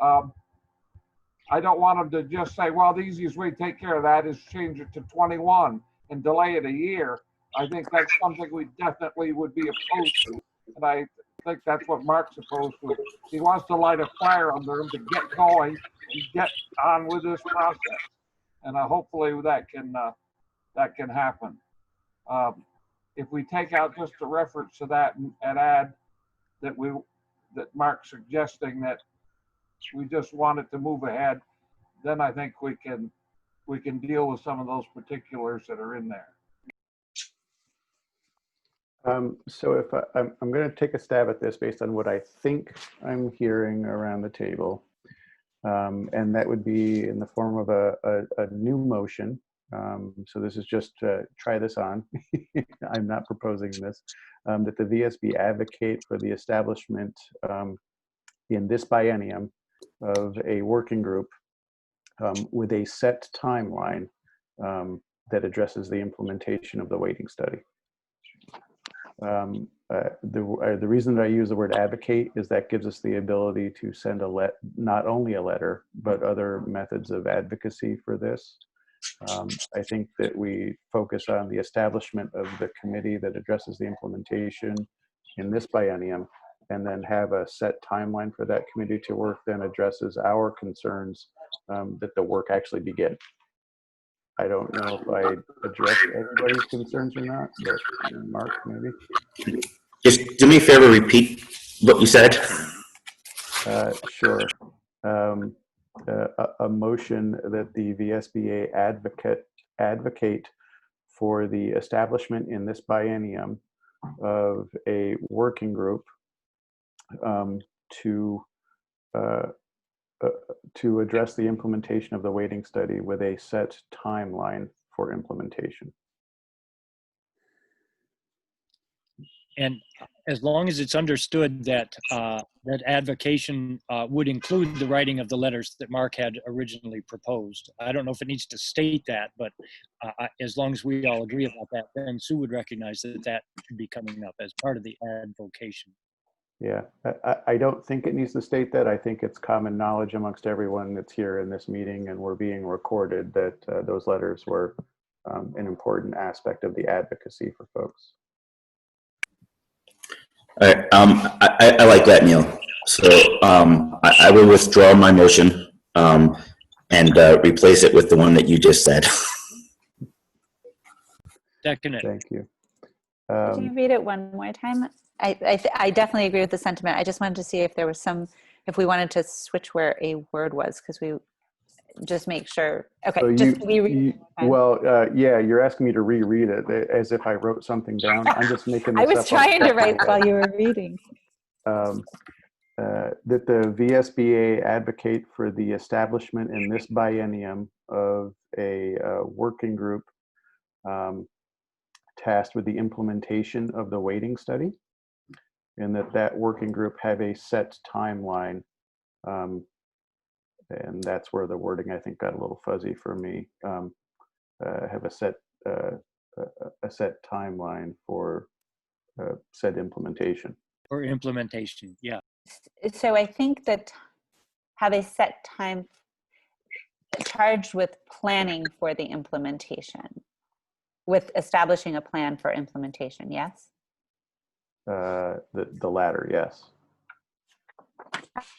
I don't want them to just say, well, the easiest way to take care of that is change it to 21 and delay it a year. I think that's something we definitely would be opposed to. And I think that's what Mark's opposed to. He wants to light a fire under him to get going and get on with this process. And hopefully that can happen. If we take out just a reference to that and add that Mark's suggesting that we just want it to move ahead, then I think we can deal with some of those particulars that are in there. So if I'm going to take a stab at this based on what I think I'm hearing around the table, and that would be in the form of a new motion. So this is just try this on. I'm not proposing this. That the VSB advocate for the establishment in this biennium of a working group with a set timeline that addresses the implementation of the weighting study. The reason that I use the word advocate is that gives us the ability to send not only a letter, but other methods of advocacy for this. I think that we focus on the establishment of the committee that addresses the implementation in this biennium, and then have a set timeline for that committee to work, then addresses our concerns that the work actually begin. I don't know if I addressed everybody's concerns or not, but Mark, maybe. Just do me a favor, repeat what you said. Sure. A motion that the VSBA advocate for the establishment in this biennium of a working group to address the implementation of the weighting study with a set timeline for implementation. And as long as it's understood that that advocation would include the writing of the letters that Mark had originally proposed. I don't know if it needs to state that, but as long as we all agree about that, then Sue would recognize that that should be coming up as part of the advocation. Yeah, I don't think it needs to state that. I think it's common knowledge amongst everyone that's here in this meeting, and we're being recorded, that those letters were an important aspect of the advocacy for folks. All right, I like that, Neil. So I will withdraw my motion and replace it with the one that you just said. Second it. Thank you. Could you read it one more time? I definitely agree with the sentiment. I just wanted to see if there was if we wanted to switch where a word was, because we just make sure. Okay, So just reread it. well, yeah, you're asking me to reread it as if I wrote something down. I'm just making this I was up trying to write while you were reading. That the VSBA advocate for the establishment in this biennium of a working group tasked with the implementation of the weighting study, and that working group have a set timeline. And that's where the wording, I think, got a little fuzzy for me. Have a set timeline for said implementation. For implementation, yeah. So I think that have a set time charged with planning for the implementation, with establishing a plan for implementation, yes? The latter, yes.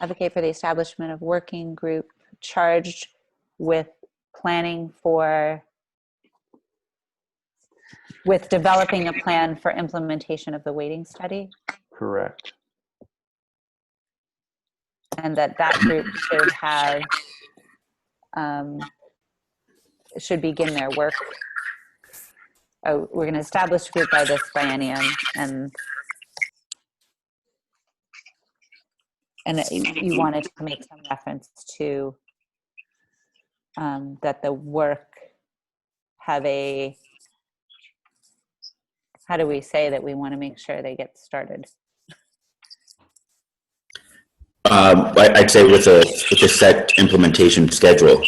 Advocate for the establishment of working group charged with planning with developing a plan for implementation of the weighting study. Correct. And that group should have, should begin their work. Oh, we're going to establish a group by this biennium, and you wanted to make some reference to that the work have a, how do we say that we want to make sure they get started? I'd say with a set implementation schedule.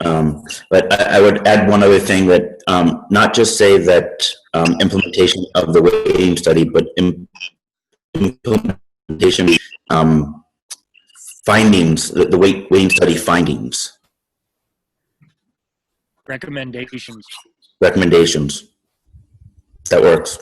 But I would add one other thing, that not just say that implementation of the weighting study, but implementation findings, the weighting study findings. Recommendations. Recommendations. That works.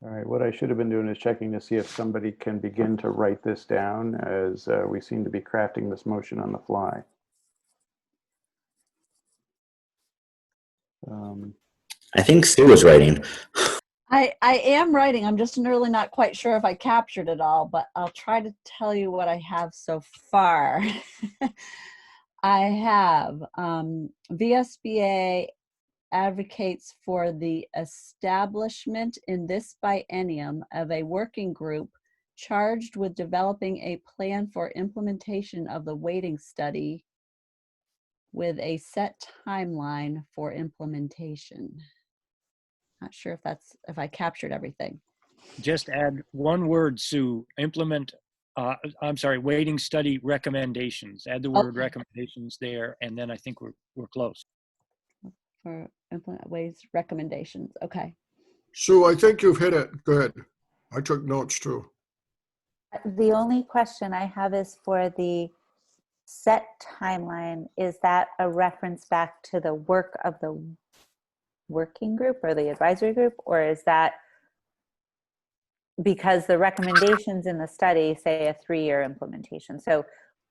All right, what I should have been doing is checking to see if somebody can begin to write this down, as we seem to be crafting this motion on the fly. I think Sue was writing. I am writing. I'm just really not quite sure if I captured it all, but I'll try to tell you what I have so far. I have VSBA advocates for the establishment in this biennium of a working group charged with developing a plan for implementation of the weighting study with a set timeline for implementation. Not sure if I captured everything. Just add one word, Sue. Implement, I'm sorry, weighting study recommendations. Add the word recommendations there, and then I think we're close. For implement ways recommendations. Okay. Sue, I think you've hit it. Go ahead. I took notes too. The only question I have is for the set timeline. Is that a reference back to the work of the working group or the advisory group, or is that because the recommendations in the study say a 3-year implementation? So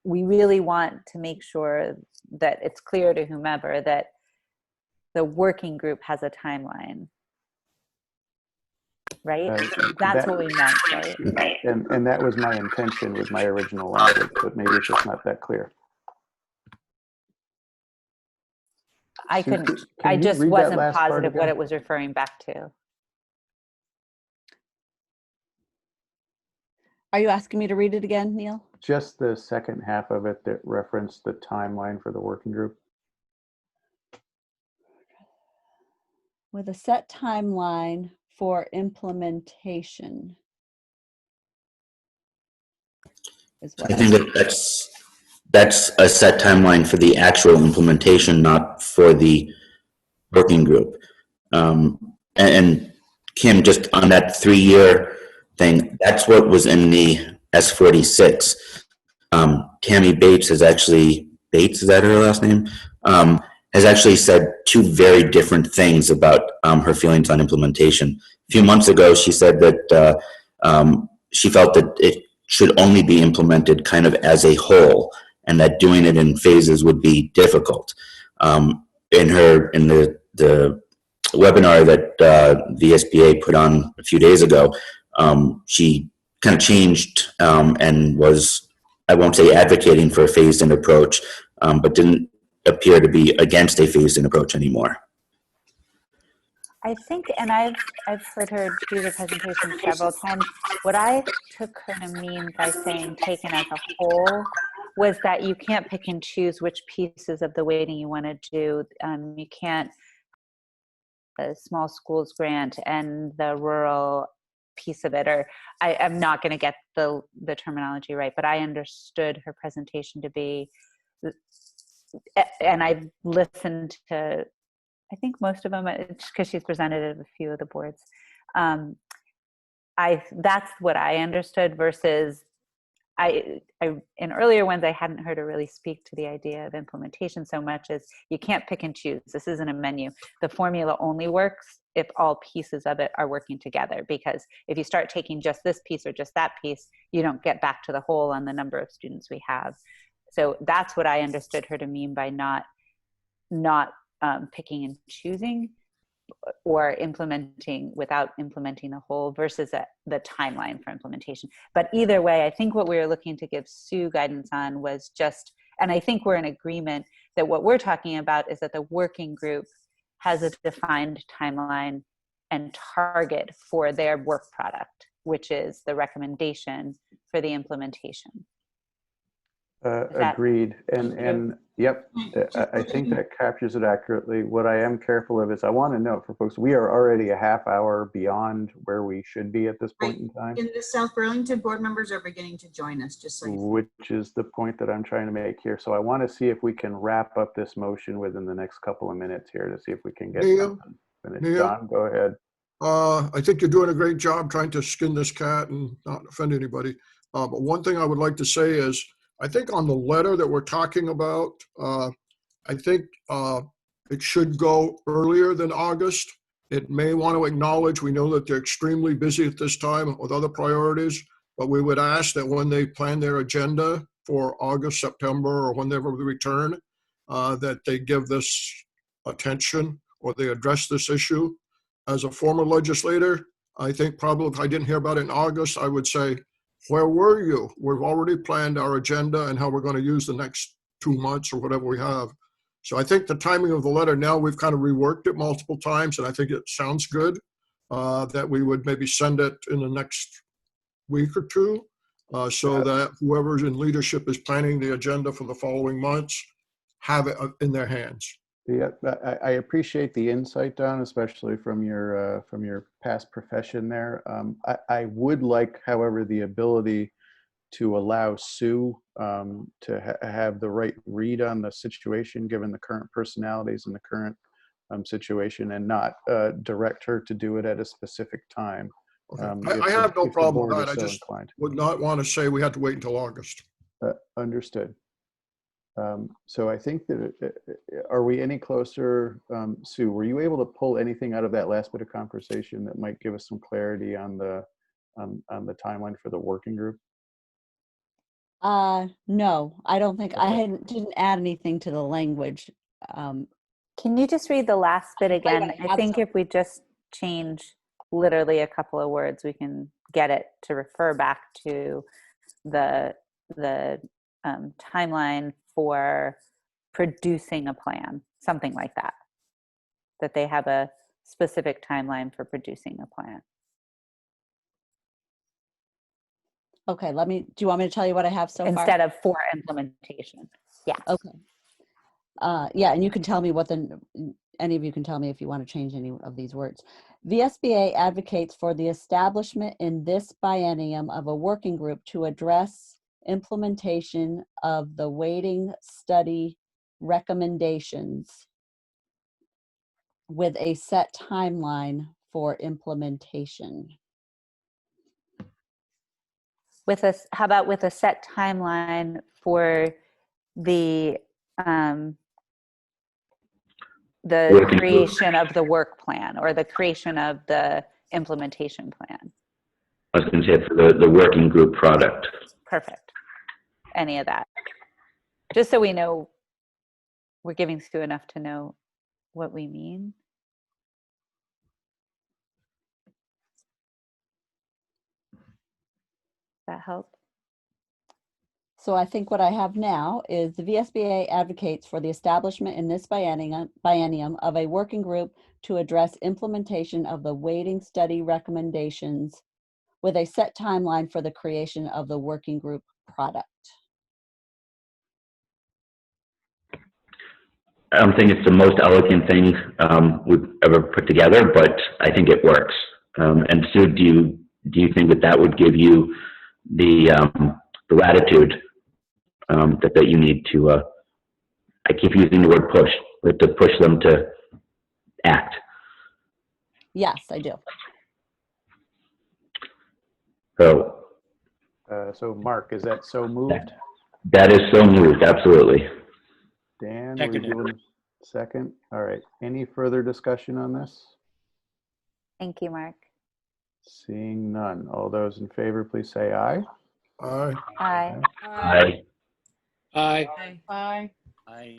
we really want to make sure that it's clear to whomever that the working group has a timeline, right? That's what we meant, right? And that was my intention with my original language, but maybe it's just not that clear. I just wasn't positive what it was referring back to. Are you asking me to read it again, Neil? Just the second half of it that referenced the timeline for the working group. With a set timeline for implementation. I think that's a set timeline for the actual implementation, not for the working group. And Kim, just on that 3-year thing, that's what was in the S46. Tammy Bates has actually, Bates, is that her last name? Has actually said 2 very different things about her feelings on implementation. A few months ago, she said that she felt that it should only be implemented kind of as a whole, and that doing it in phases would be difficult. In the webinar that VSBA put on a few days ago, she kind of changed and was, I won't say advocating for a phased-in approach, but didn't appear to be against a phased-in approach anymore. I think, and I've heard her do the presentation several times, what I took her to mean by saying taken as a whole was that you can't pick and choose which pieces of the weighting you want to do. You can't, the small schools grant and the rural piece of it, or I'm not going to get the terminology right, but I understood her presentation to be, and I've listened to, I think most of them, because she's presented at a few of the boards. That's what I understood, versus in earlier ones, I hadn't heard her really speak to the idea of implementation so much as you can't pick and choose. This isn't a menu. The formula only works if all pieces of it are working together, because if you start taking just this piece or just that piece, you don't get back to the whole on the number of students we have. So that's what I understood her to mean by not picking and choosing, or implementing without implementing the whole, versus the timeline for implementation. But either way, I think what we were looking to give Sue guidance on was just, and I think we're in agreement that what we're talking about is that the working group has a defined timeline and target for their work product, which is the recommendation for the implementation. Agreed. And yep, I think that captures it accurately. What I am careful of is I want to note for folks, we are already a half hour beyond where we should be at this point in time. In the South Burlington board members are beginning to join us, just so you know. Which is the point that I'm trying to make here. So I want to see if we can wrap up this motion within the next couple of minutes here to see if we can get something finished. Neil? John, go ahead. I think you're doing a great job trying to skin this cat and not offend anybody. But one thing I would like to say is, I think on the letter that we're talking about, I think it should go earlier than August. It may want to acknowledge, we know that they're extremely busy at this time with other priorities, but we would ask that when they plan their agenda for August, September, or whenever we return, that they give this attention or they address this issue. As a former legislator, I think probably if I didn't hear about it in August, I would say, where were you? We've already planned our agenda and how we're going to use the next 2 months or whatever we have. So I think the timing of the letter, now we've kind of reworked it multiple times, and I think it sounds good that we would maybe send it in the next week or two so that whoever's in leadership is planning the agenda for the following months have it in their hands. Yeah, I appreciate the insight, Don, especially from your past profession there. I would like, however, the ability to allow Sue to have the right read on the situation, given the current personalities and the current situation, and not direct her to do it at a specific time. Okay. I have no problem with that. I just would not want to say we had to wait until August. Understood. So I think that, are we any closer, Sue, were you able to pull anything out of that last bit of conversation that might give us some clarity on the timeline for the working group? No, I don't think, I didn't add anything to the language. Can you just read the last bit again? I think if we just change literally a couple of words, we can get it to refer back to the timeline for producing a plan, something like that, that they have a specific timeline for producing a plan. Okay, do you want me to tell you what I have so far? Instead of for implementation. Yeah. Okay. Yeah, and you can tell me any of you can tell me if you want to change any of these words. VSBA advocates for the establishment in this biennium of a working group to address implementation of the weighting study recommendations with a set timeline for implementation. How about with a set timeline for the creation of the work plan or the creation of the implementation plan? I was going to say for the working group product. Perfect. Any of that. Just so we know, we're giving Sue enough to know what we mean. That help? So I think what I have now is the VSBA advocates for the establishment in this biennium of a working group to address implementation of the weighting study recommendations with a set timeline for the creation of the working group product. I don't think it's the most elegant thing we've ever put together, but I think it works. And Sue, do you think that would give you the latitude that you need to? I keep using the word push, but to push them to act. Yes, I do. So Mark, is that so moved? That is so moved, absolutely. Dan, were you doing second? All right. Any further discussion on this? Thank you, Mark. Seeing none. All those in favor, please say aye. Aye. Aye. Aye. Aye. Aye.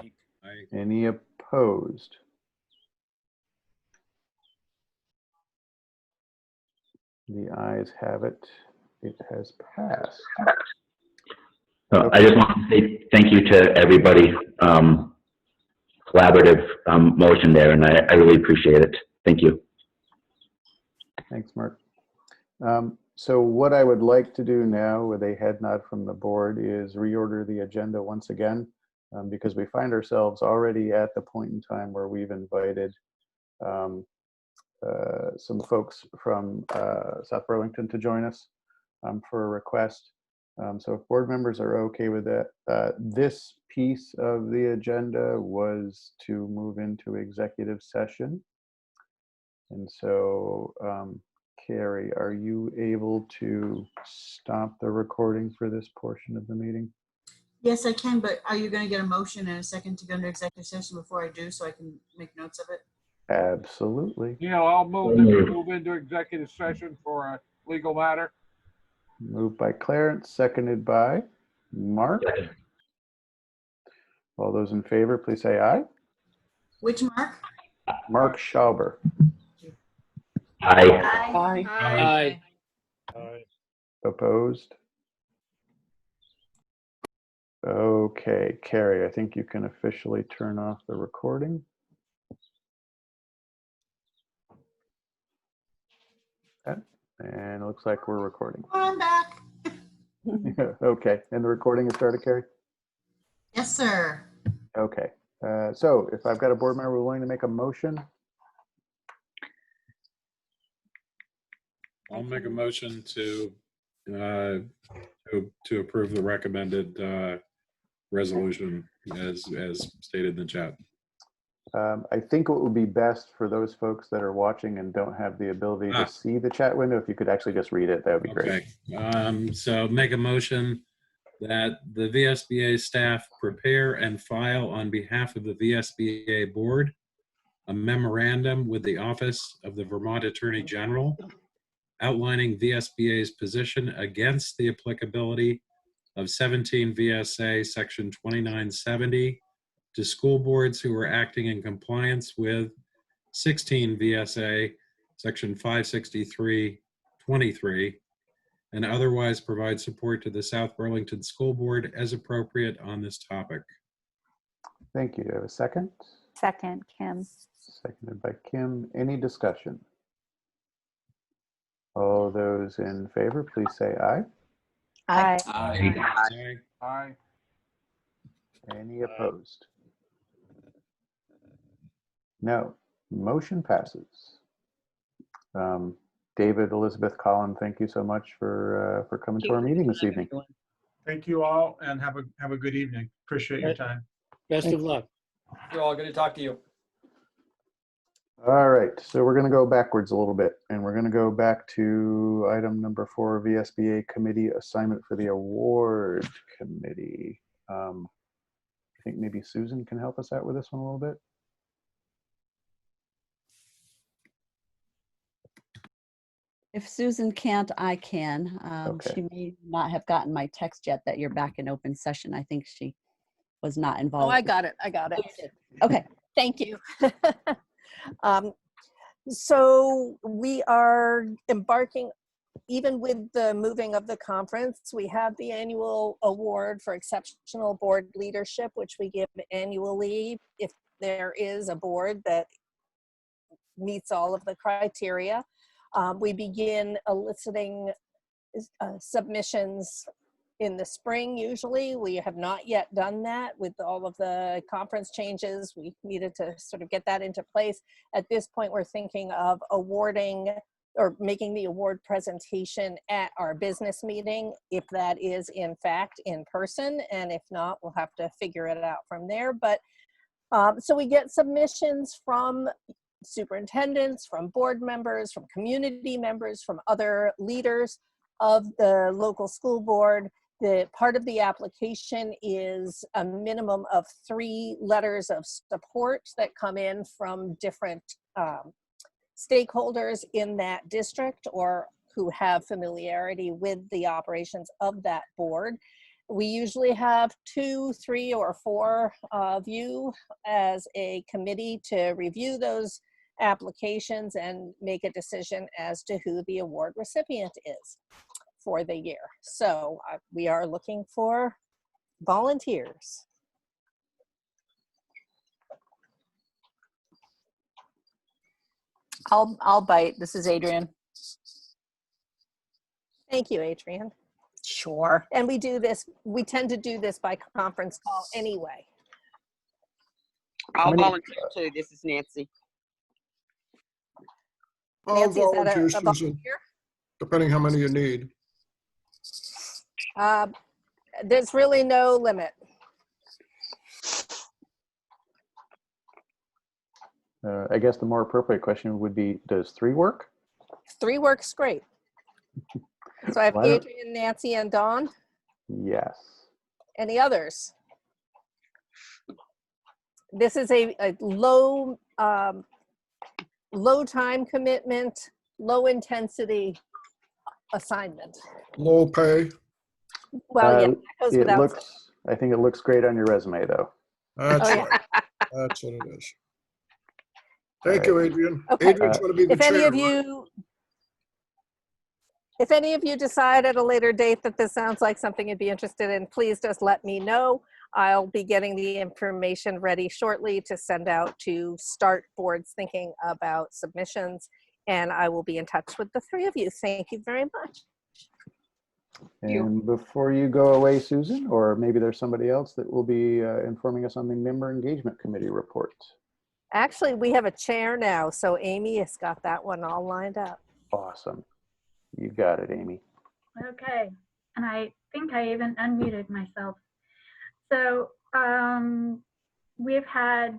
Any opposed? The ayes have it. It has passed. I just want to say thank you to everybody. Collaborative motion there, and I really appreciate it. Thank you. Thanks, Mark. So what I would like to do now with a head nod from the board is reorder the agenda once again, because we find ourselves already at the point in time where we've invited some folks from South Burlington to join us for a request. So if board members are okay with that, this piece of the agenda was to move into executive session. And so, Carrie, are you able to stop the recording for this portion of the meeting? Yes, I can, but are you going to get a motion and a second to go into executive session before I do, so I can make notes of it? Absolutely. Neil, I'll move into executive session for a legal matter. Moved by Clarence, seconded by Mark. All those in favor, please say aye. Which Mark? Mark Schauber. Aye. Aye. Opposed? Okay, Carrie, I think you can officially turn off the recording. Okay. And it looks like we're recording. I'm back. Okay, and the recording has started, Carrie? Yes, sir. Okay, so if I've got a board member willing to make a motion. I'll make a motion to approve the recommended resolution as stated in the chat. I think what would be best for those folks that are watching and don't have the ability to see the chat window, if you could actually just read it, that would be great. So make a motion that the VSBA staff prepare and file on behalf of the VSBA board a memorandum with the Office of the Vermont Attorney General outlining VSBA's position against the applicability of 17 VSA section 2970 to school boards who are acting in compliance with 16 VSA section 563.23 and otherwise provide support to the South Burlington School Board as appropriate on this topic. Thank you. Do I have a second? Second, Kim. Seconded by Kim. Any discussion? All those in favor, please say aye. Aye. Aye. Aye. Any opposed? No. Motion passes. David, Elizabeth, Colin, thank you so much for coming to our meeting this evening. Thank you all, and have a good evening. Appreciate your time. Best of luck. You're all good to talk to you. All right, so we're going to go backwards a little bit, and we're going to go back to item number 4, VSBA committee assignment for the award committee. I think maybe Susan can help us out with this one a little bit. If Susan can't, I can. Okay. She may not have gotten my text yet that you're back in open session. I think she was not involved. Oh, I got it. I got it. Okay. Thank you. So we are embarking, even with the moving of the conference, we have the annual award for exceptional board leadership, which we give annually if there is a board that meets all of the criteria. We begin eliciting submissions in the spring usually. We have not yet done that with all of the conference changes. We needed to sort of get that into place. At this point, we're thinking of awarding or making the award presentation at our business meeting, if that is in fact in person, and if not, we'll have to figure it out from there. But so we get submissions from superintendents, from board members, from community members, from other leaders of the local school board. The part of the application is a minimum of 3 letters of support that come in from different stakeholders in that district or who have familiarity with the operations of that board. We usually have 2, 3, or 4 of you as a committee to review those applications and make a decision as to who the award recipient is for the year. So we are looking for volunteers. I'll bite. This is Adrian. Thank you, Adrian. Sure. And we tend to do this by conference call anyway. I'll volunteer too. This is Nancy. I'll Nancy, is that volunteer, a Susan, volunteer? depending how many you need. There's really no limit. I guess the more appropriate question would be, does 3 work? 3 works great. So I have Why don't- Adrian, Nancy, and Dawn. Yes. Any others? This is a low time commitment, low intensity assignment. Low pay. Well, yeah, that goes It without looks, I think it looks great on your resume, though. That's Oh, right. yeah. That's what it is. Thank you, Adrian. Okay. Adrian's going to be the If any chair. of you, if any of you decide at a later date that this sounds like something you'd be interested in, please just let me know. I'll be getting the information ready shortly to send out to start boards thinking about submissions, and I will be in touch with the 3 of you. Thank you very much. And before you go away, Susan, or maybe there's somebody else that will be informing us on the member engagement committee report. Actually, we have a chair now, so Amy has got that one all lined up. Awesome. You got it, Amy. Okay, and I think I even unmuted myself. So we've had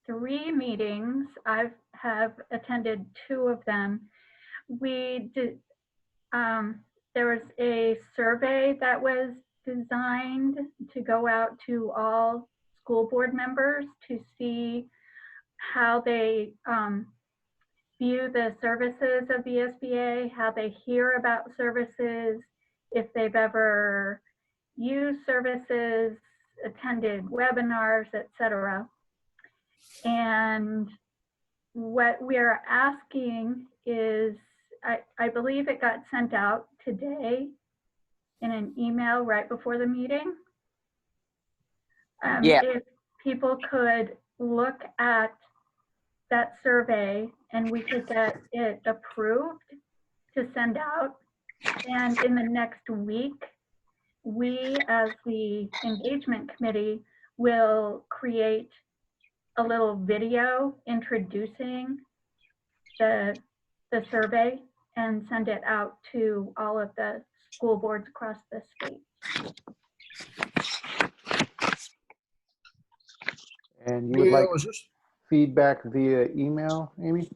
3 meetings. I have attended 2 of them. We did, there was a survey that was designed to go out to all school board members to see how they view the services of VSBA, how they hear about services, if they've ever used services, attended webinars, etc. And what we're asking is, I believe it got sent out today in an email right before the meeting. Yeah. If people could look at that survey and we could get it approved to send out. And in the next week, we as the engagement committee will create a little video introducing the survey and send it out to all of the school boards across the state. And you would like Neil, is this, feedback via email, Amy?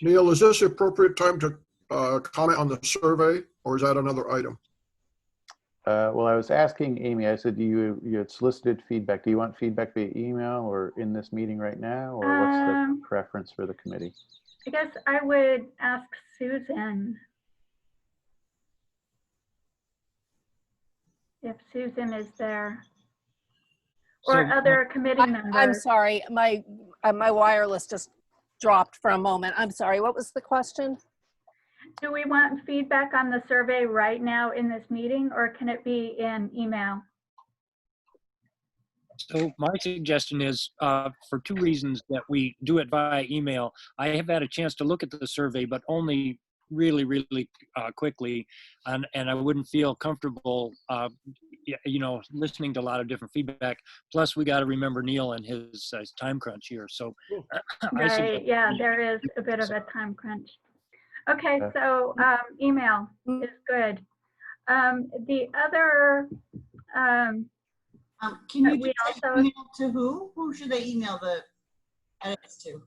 Neil, is this the appropriate time to comment on the survey, or is that another item? Well, I was asking Amy, I said, you had solicited feedback. Do you want feedback via email or in this meeting right now, or what's the preference for the committee? I guess I would ask Susan if Susan is there, or So, other committee members. I'm sorry, my wireless just dropped for a moment. I'm sorry, what was the question? Do we want feedback on the survey right now in this meeting, or can it be in email? So my suggestion is for 2 reasons that we do it via email. I have had a chance to look at the survey, but only really quickly, and I wouldn't feel comfortable, listening to a lot of different feedback. Plus, we got to remember Neil and his time crunch here. So, Right, yeah, there is a bit of a time crunch. Okay, so email is good. The other, can you we just also email to who? Who should they email the edits to?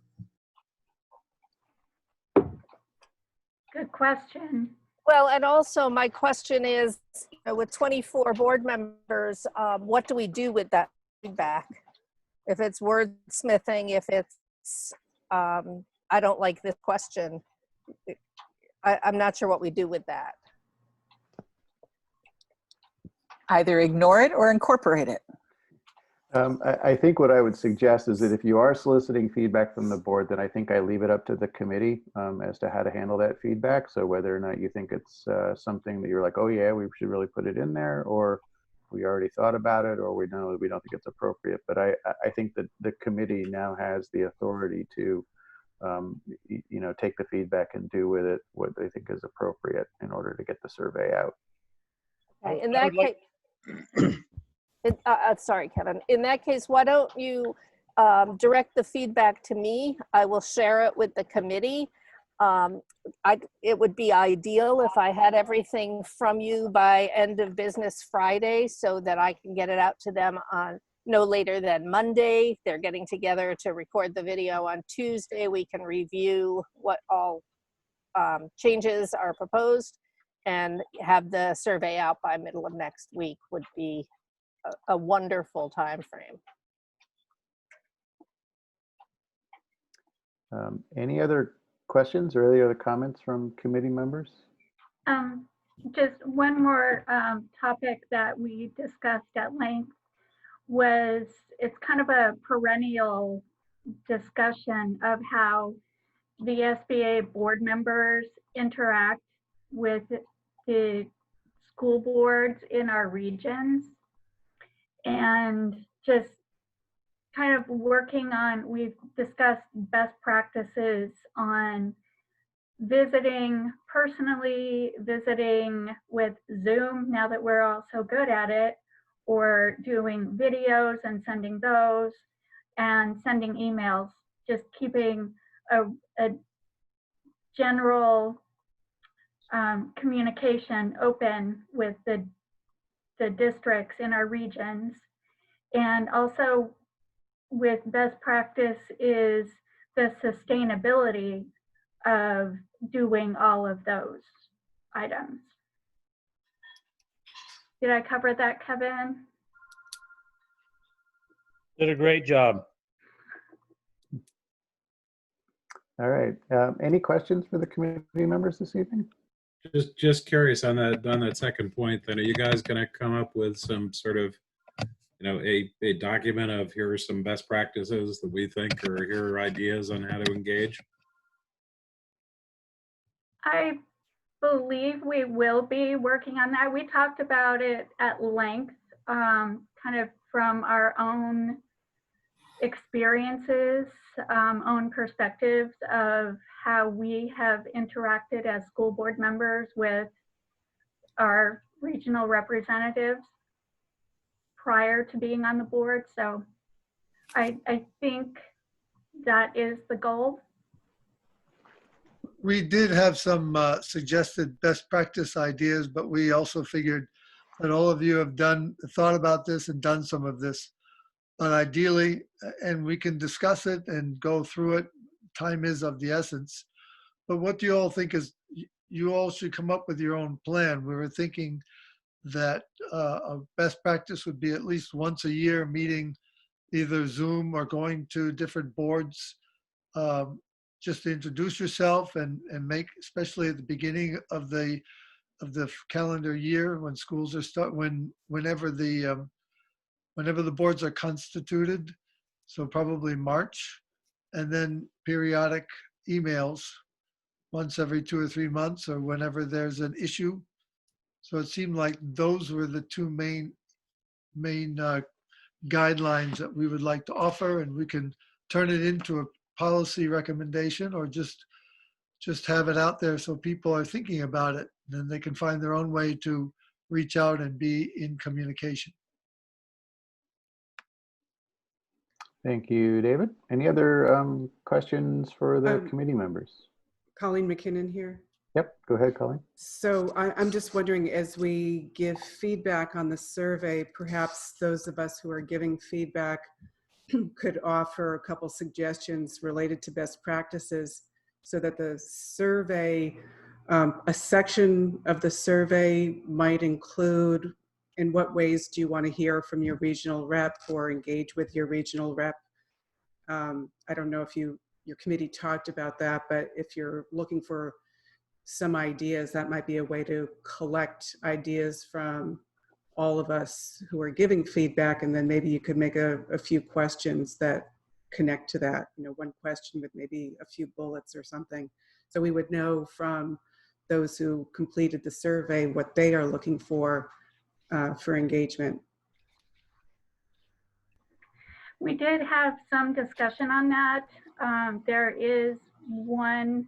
Good question. Well, and also my question is, with 24 board members, what do we do with that feedback? If it's wordsmithing, if it's, I don't like this question, I'm not sure what we do with that. Either ignore it or incorporate it. I think what I would suggest is that if you are soliciting feedback from the board, then I think I leave it up to the committee as to how to handle that feedback. So whether or not you think it's something that you're like, oh yeah, we should really put it in there, or we already thought about it, or we know that we don't think it's appropriate. But I think that the committee now has the authority to, you know, take the feedback and do with it what they think is appropriate in order to get the survey out. Okay, in that case, sorry, Kevin. In that case, why don't you direct the feedback to me? I will share it with the committee. It would be ideal if I had everything from you by end of business Friday so that I can get it out to them on no later than Monday. They're getting together to record the video on Tuesday. We can review what all changes are proposed and have the survey out by middle of next week would be a wonderful time frame. Any other questions or any other comments from committee members? Just one more topic that we discussed at length was, it's kind of a perennial discussion of how the VSBA board members interact with the school boards in our regions, and just kind of working on, we've discussed best practices on visiting personally, visiting with Zoom now that we're all so good at it, or doing videos and sending those, and sending emails, just keeping a general communication open with the districts in our regions. And also with best practice is the sustainability of doing all of those items. Did I cover that, Kevin? Did a great job. All right. Any questions for the committee members this evening? Just curious on that second point, then, are you guys going to come up with some sort of, you know, a document of here are some best practices that we think, or here are ideas on how to engage? I believe we will be working on that. We talked about it at length, kind of from our own experiences, own perspectives of how we have interacted as school board members with our regional representatives prior to being on the board. So I think that is the goal. We did have some suggested best practice ideas, but we also figured that all of you have thought about this and done some of this. But ideally, and we can discuss it and go through it, time is of the essence. But what do you all think is, you all should come up with your own plan. We were thinking that a best practice would be at least once a year meeting, either Zoom or going to different boards, just to introduce yourself and make, especially at the beginning of the calendar year when schools are whenever the boards are constituted, so probably March, and then periodic emails once every 2 or 3 months or whenever there's an issue. So it seemed like those were the two main guidelines that we would like to offer, and we can turn it into a policy recommendation or just have it out there so people are thinking about it, and then they can find their own way to reach out and be in communication. Thank you, David. Any other questions for the committee members? Colleen McKinnon here. Yep, go ahead, Colleen. So I'm just wondering, as we give feedback on the survey, perhaps those of us who are giving feedback could offer a couple suggestions related to best practices so that the survey, a section of the survey might include, in what ways do you want to hear from your regional rep or engage with your regional rep? I don't know if your committee talked about that, but if you're looking for some ideas, that might be a way to collect ideas from all of us who are giving feedback, and then maybe you could make a few questions that connect to that, you know, one question with maybe a few bullets or something. So we would know from those who completed the survey what they are looking for engagement. We did have some discussion on that. There is one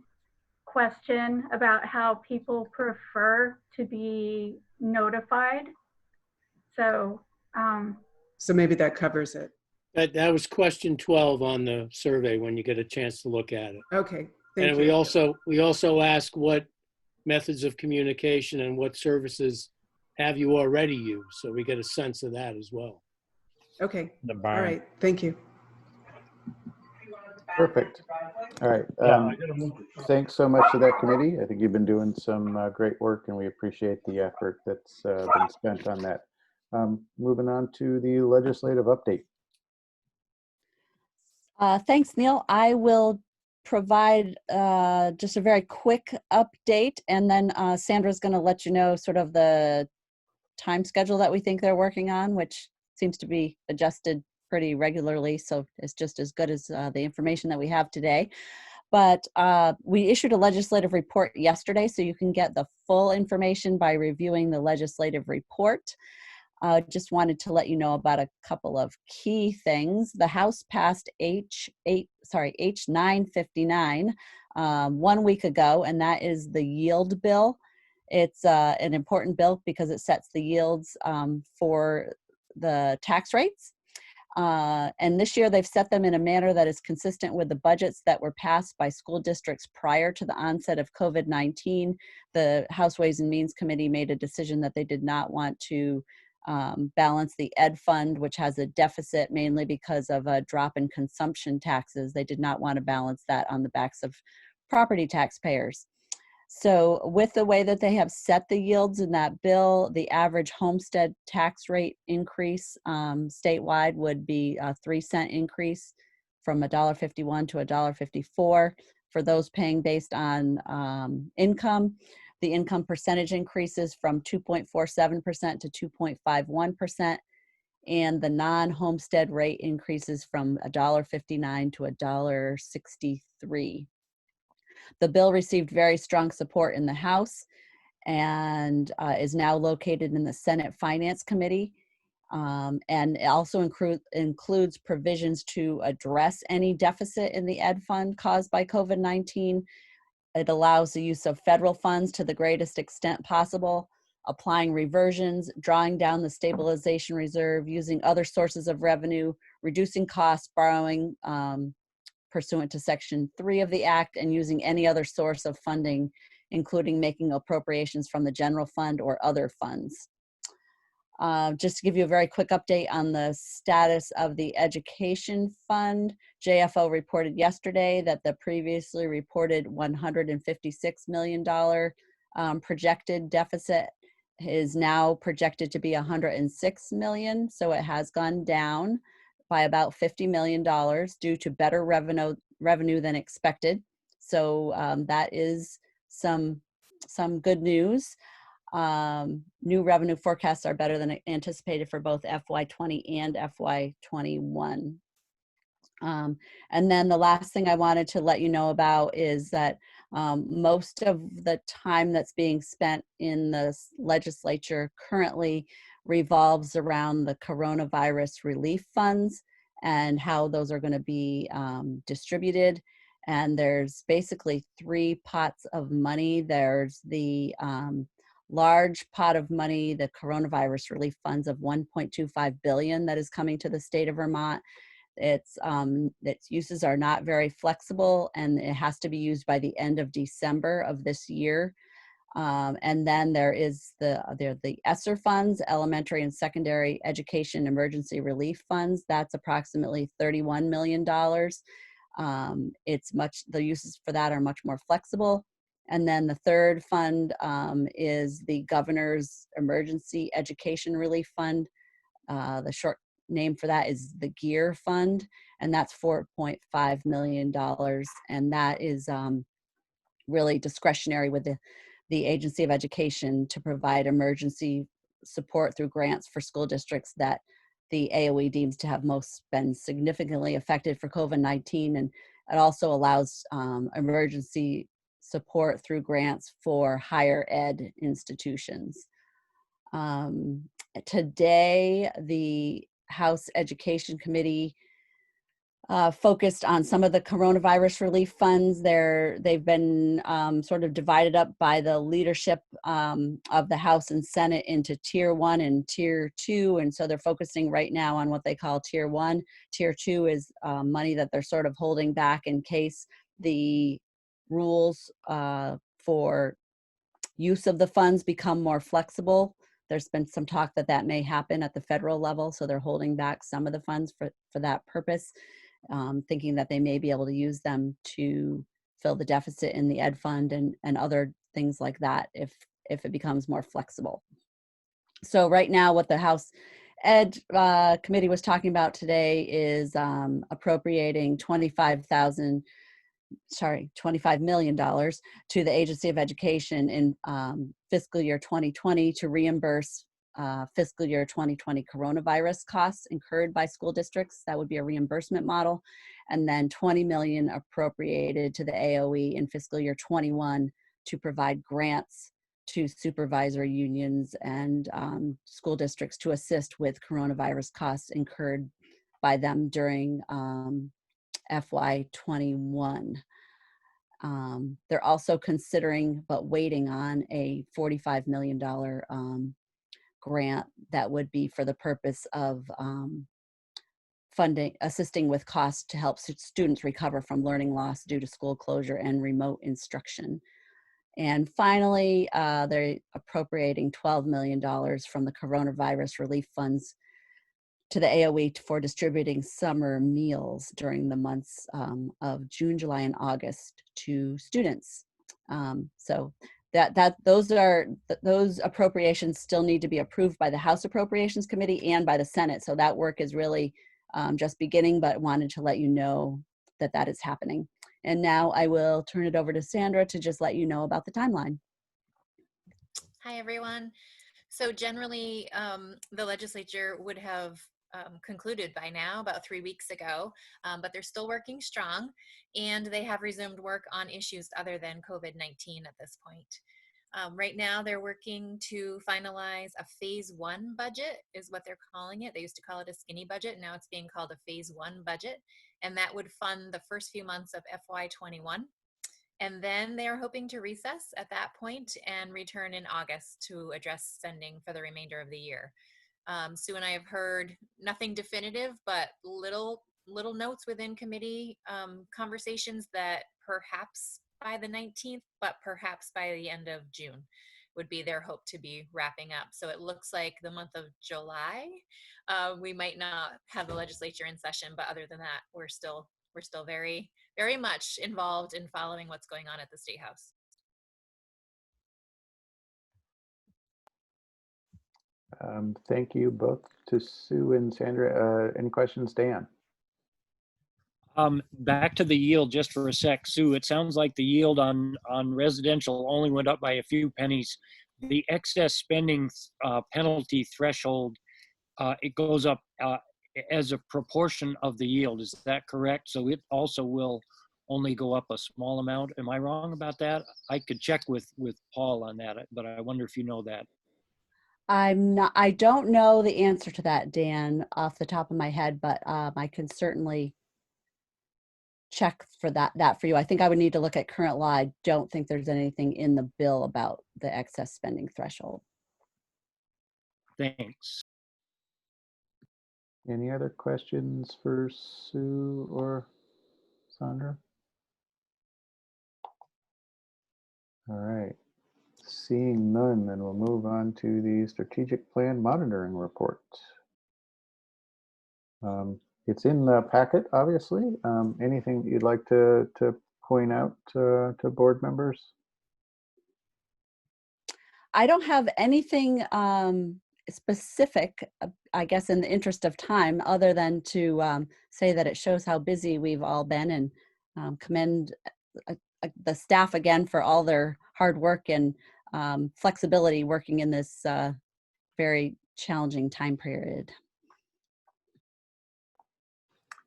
question about how people prefer to be notified. So, so maybe that covers it. That was question 12 on the survey when you get a chance to look at it. Okay, thank And you. we also ask what methods of communication and what services have you already used, so we get a sense of that as well. Okay. The All barn. right. Thank you. Perfect. All right. Thanks so much to that committee. I think you've been doing some great work, and we appreciate the effort that's been spent on that. Moving on to the legislative update. Thanks, Neil. I will provide just a very quick update, and then Sandra's going to let you know sort of the time schedule that we think they're working on, which seems to be adjusted pretty regularly, so it's just as good as the information that we have today. But we issued a legislative report yesterday, so you can get the full information by reviewing the legislative report. Just wanted to let you know about a couple of key things. The House passed H959 1 week ago, and that is the yield bill. It's an important bill because it sets the yields for the tax rates. And this year they've set them in a manner that is consistent with the budgets that were passed by school districts prior to the onset of COVID-19. The House Ways and Means Committee made a decision that they did not want to balance the ed fund, which has a deficit mainly because of a drop in consumption taxes. They did not want to balance that on the backs of property taxpayers. So with the way that they have set the yields in that bill, the average homestead tax rate increase statewide would be a 3-cent increase from $1.51 to $1.54 for those paying based on income. The income percentage increases from 2.47% to 2.51%, and the non-homestead rate increases from $1.59 to $1.63. The bill received very strong support in the House and is now located in the Senate Finance Committee. And it also includes provisions to address any deficit in the ed fund caused by COVID-19. It allows the use of federal funds to the greatest extent possible, applying reversions, drawing down the stabilization reserve, using other sources of revenue, reducing costs, borrowing pursuant to Section 3 of the Act, and using any other source of funding, including making appropriations from the general fund or other funds. Just to give you a very quick update on the status of the education fund, JFO reported yesterday that the previously reported $156 million projected deficit is now projected to be $106 million. So it has gone down by about $50 million due to better revenue than expected. So that is some good news. New revenue forecasts are better than anticipated for both FY20 and FY21. And then the last thing I wanted to let you know about is that most of the time that's being spent in the legislature currently revolves around the coronavirus relief funds and how those are going to be distributed. And there's basically 3 pots of money. There's the large pot of money, the coronavirus relief funds of $1.25 billion that is coming to the state of Vermont. Its uses are not very flexible, and it has to be used by the end of December of this year. And then there is the ESSER funds, Elementary and Secondary Education Emergency Relief Funds. That's approximately $31 million. The uses for that are much more flexible. And then the third fund is the Governor's Emergency Education Relief Fund. The short name for that is the GEAR Fund, and that's $4.5 million. And that is really discretionary with the Agency of Education to provide emergency support through grants for school districts that the AOE deems to have most been significantly affected for COVID-19. And it also allows emergency support through grants for higher ed institutions. Today, the House Education Committee focused on some of the coronavirus relief funds. They've been sort of divided up by the leadership of the House and Senate into Tier 1 and Tier 2. And so they're focusing right now on what they call Tier 1. Tier 2 is money that they're sort of holding back in case the rules for use of the funds become more flexible. There's been some talk that that may happen at the federal level, so they're holding back some of the funds for that purpose, thinking that they may be able to use them to fill the deficit in the ed fund and other things like that if it becomes more flexible. So right now what the House Ed Committee was talking about today is appropriating $25 million to the Agency of Education in fiscal year 2020 to reimburse fiscal year 2020 coronavirus costs incurred by school districts. That would be a reimbursement model. And then 20 million appropriated to the AOE in fiscal year 21 to provide grants to supervisory unions and school districts to assist with coronavirus costs incurred by them during FY21. They're also considering, but waiting on, a $45 million grant that would be for the purpose of assisting with costs to help students recover from learning loss due to school closure and remote instruction. And finally, they're appropriating $12 million from the coronavirus relief funds to the AOE for distributing summer meals during the months of June, July, and August to students. So those appropriations still need to be approved by the House Appropriations Committee and by the Senate. So that work is really just beginning, but wanted to let you know that that is happening. And now I will turn it over to Sandra to just let you know about the timeline. Hi, everyone. So generally, the legislature would have concluded by now, about 3 weeks ago, but they're still working strong, and they have resumed work on issues other than COVID-19 at this point. Right now, they're working to finalize a phase 1 budget, is what they're calling it. They used to call it a skinny budget. Now it's being called a phase 1 budget, and that would fund the first few months of FY21. And then they are hoping to recess at that point and return in August to address spending for the remainder of the year. Sue and I have heard nothing definitive, but little notes within committee conversations that perhaps by the 19th, but perhaps by the end of June would be their hope to be wrapping up. So it looks like the month of July, we might not have the legislature in session, but other than that, we're still very, very much involved in following what's going on at the State House. Thank you both to Sue and Sandra. Any questions, Dan? Back to the yield just for a sec, Sue. It sounds like the yield on residential only went up by a few pennies. The excess spending penalty threshold, it goes up as a proportion of the yield. Is that correct? So it also will only go up a small amount. Am I wrong about that? I could check with Paul on that, but I wonder if you know that. I don't know the answer to that, Dan, off the top of my head, but I can certainly check for that for you. I think I would need to look at current law. I don't think there's anything in the bill about the excess spending threshold. Thanks. Any other questions for Sue or Sandra? All right. Seeing none, then we'll move on to the strategic plan monitoring report. It's in the packet, obviously. Anything that you'd like to point out to board members? I don't have anything specific, I guess, in the interest of time, other than to say that it shows how busy we've all been, and commend the staff again for all their hard work and flexibility working in this very challenging time period.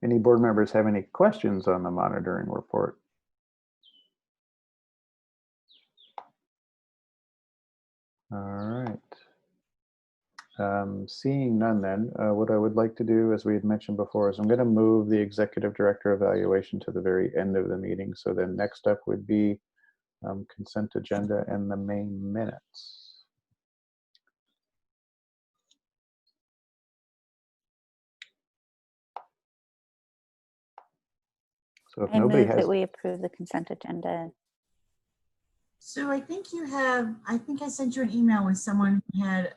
Any board members have any questions on the monitoring report? All right. Seeing none then, what I would like to do, as we had mentioned before, is I'm going to move the executive director evaluation to the very end of the meeting. So then next up would be consent agenda and the main minutes. So if I nobody move has, that we approve the consent agenda. So I think you have, I think I sent you an email with someone who had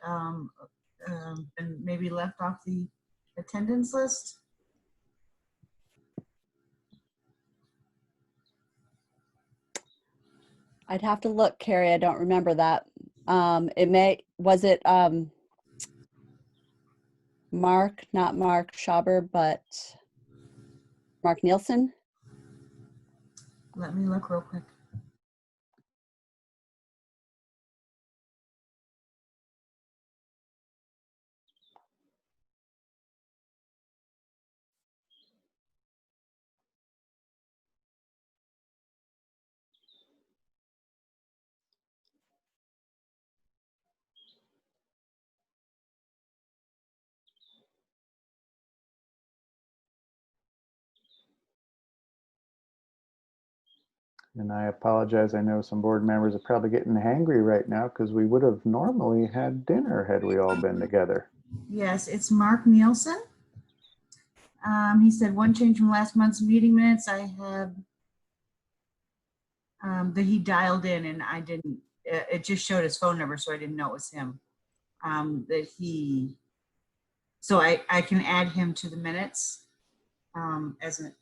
and maybe left off the attendance list. I'd have to look, Carrie. I don't remember that. Was it Mark, not Mark Schauber, but Mark Nielsen? Let me look real quick. and I apologize, I know some board members are probably getting hangry right now because we would have normally had dinner had we all been together. Yes, it's Mark Nielsen. He said one change from last month's meeting minutes. I have that he dialed in and I didn't, it just showed his phone number, so I didn't know it was him. So I can add him to the minutes as an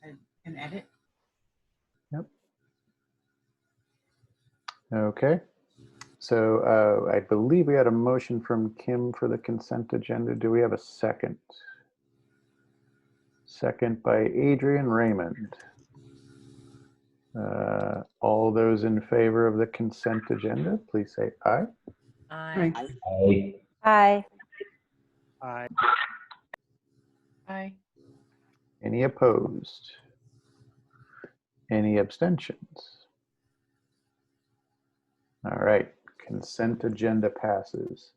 edit. Yep. Okay. So I believe we had a motion from Kim for the consent agenda. Do we have a second? Second by Adrian Raymond. All those in favor of the consent agenda, please say aye. Aye. Aye. Aye. Aye. Any opposed? Any abstentions? All right, consent agenda passes.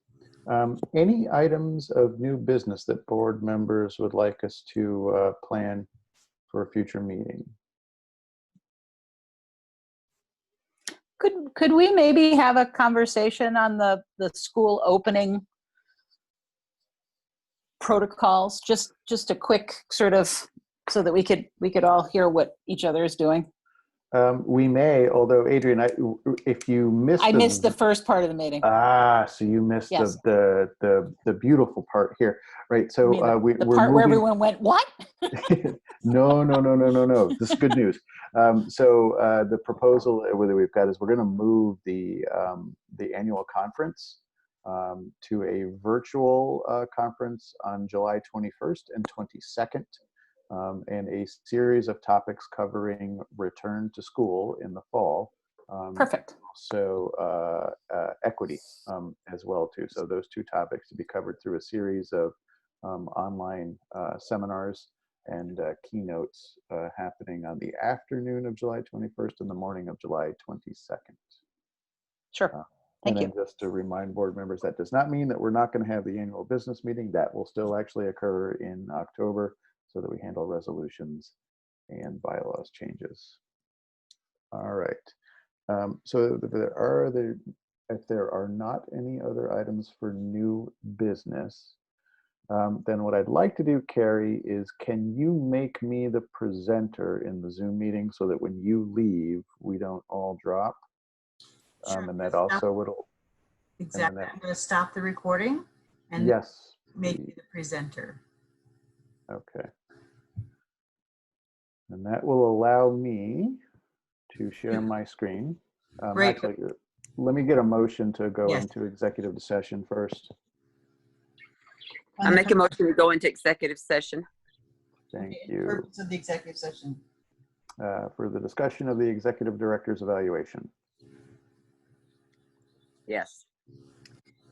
Any items of new business that board members would like us to plan for a future meeting? Could we maybe have a conversation on the school opening protocols? Just a quick sort of, so that we could all hear what each other is doing. We may, although Adrian, if you missed, I missed the first part of the meeting. So you missed Yes. the beautiful part here, right? So the we're part where moving. everyone went, what? No. This is good news. The proposal that we've got is we're going to move the annual conference to a virtual conference on July 21st and 22nd. And a series of topics covering return to school in the fall. Perfect. So equity as well too. So those two topics to be covered through a series of online seminars and keynotes happening on the afternoon of July 21st and the morning of July 22nd. Sure. Thank you. And then just to remind board members, that does not mean that we're not going to have the annual business meeting. That will still actually occur in October, so that we handle resolutions and bylaws changes. All right. So if there are not any other items for new business, then what I'd like to do, Carrie, is can you make me the presenter in the Zoom meeting so that when you leave, we don't all drop? Sure. And that also would. Exactly. I'm going to stop the recording and yes, make you the presenter. Okay. And that will allow me to share my screen. Great. Actually, let me get a motion to go Yes. into executive session first. I make a motion to go into executive session. Thank Okay, you. purpose of the executive session. For the discussion of the executive director's evaluation. Yes.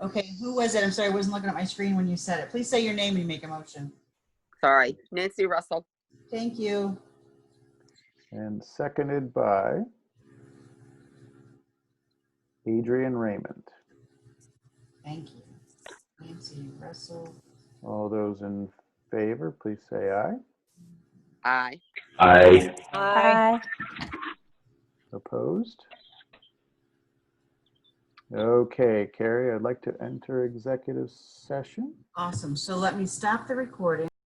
Okay, who was it? I'm sorry, I wasn't looking at my screen when you said it. Please say your name when you make a motion. Sorry, Nancy Russell. Thank you. And seconded by Adrian Raymond. Thank you. Nancy Russell. All those in favor, please say aye. Aye. Aye. Aye. Opposed? Okay, Carrie, I'd like to enter executive session. Awesome. So let me stop the recording.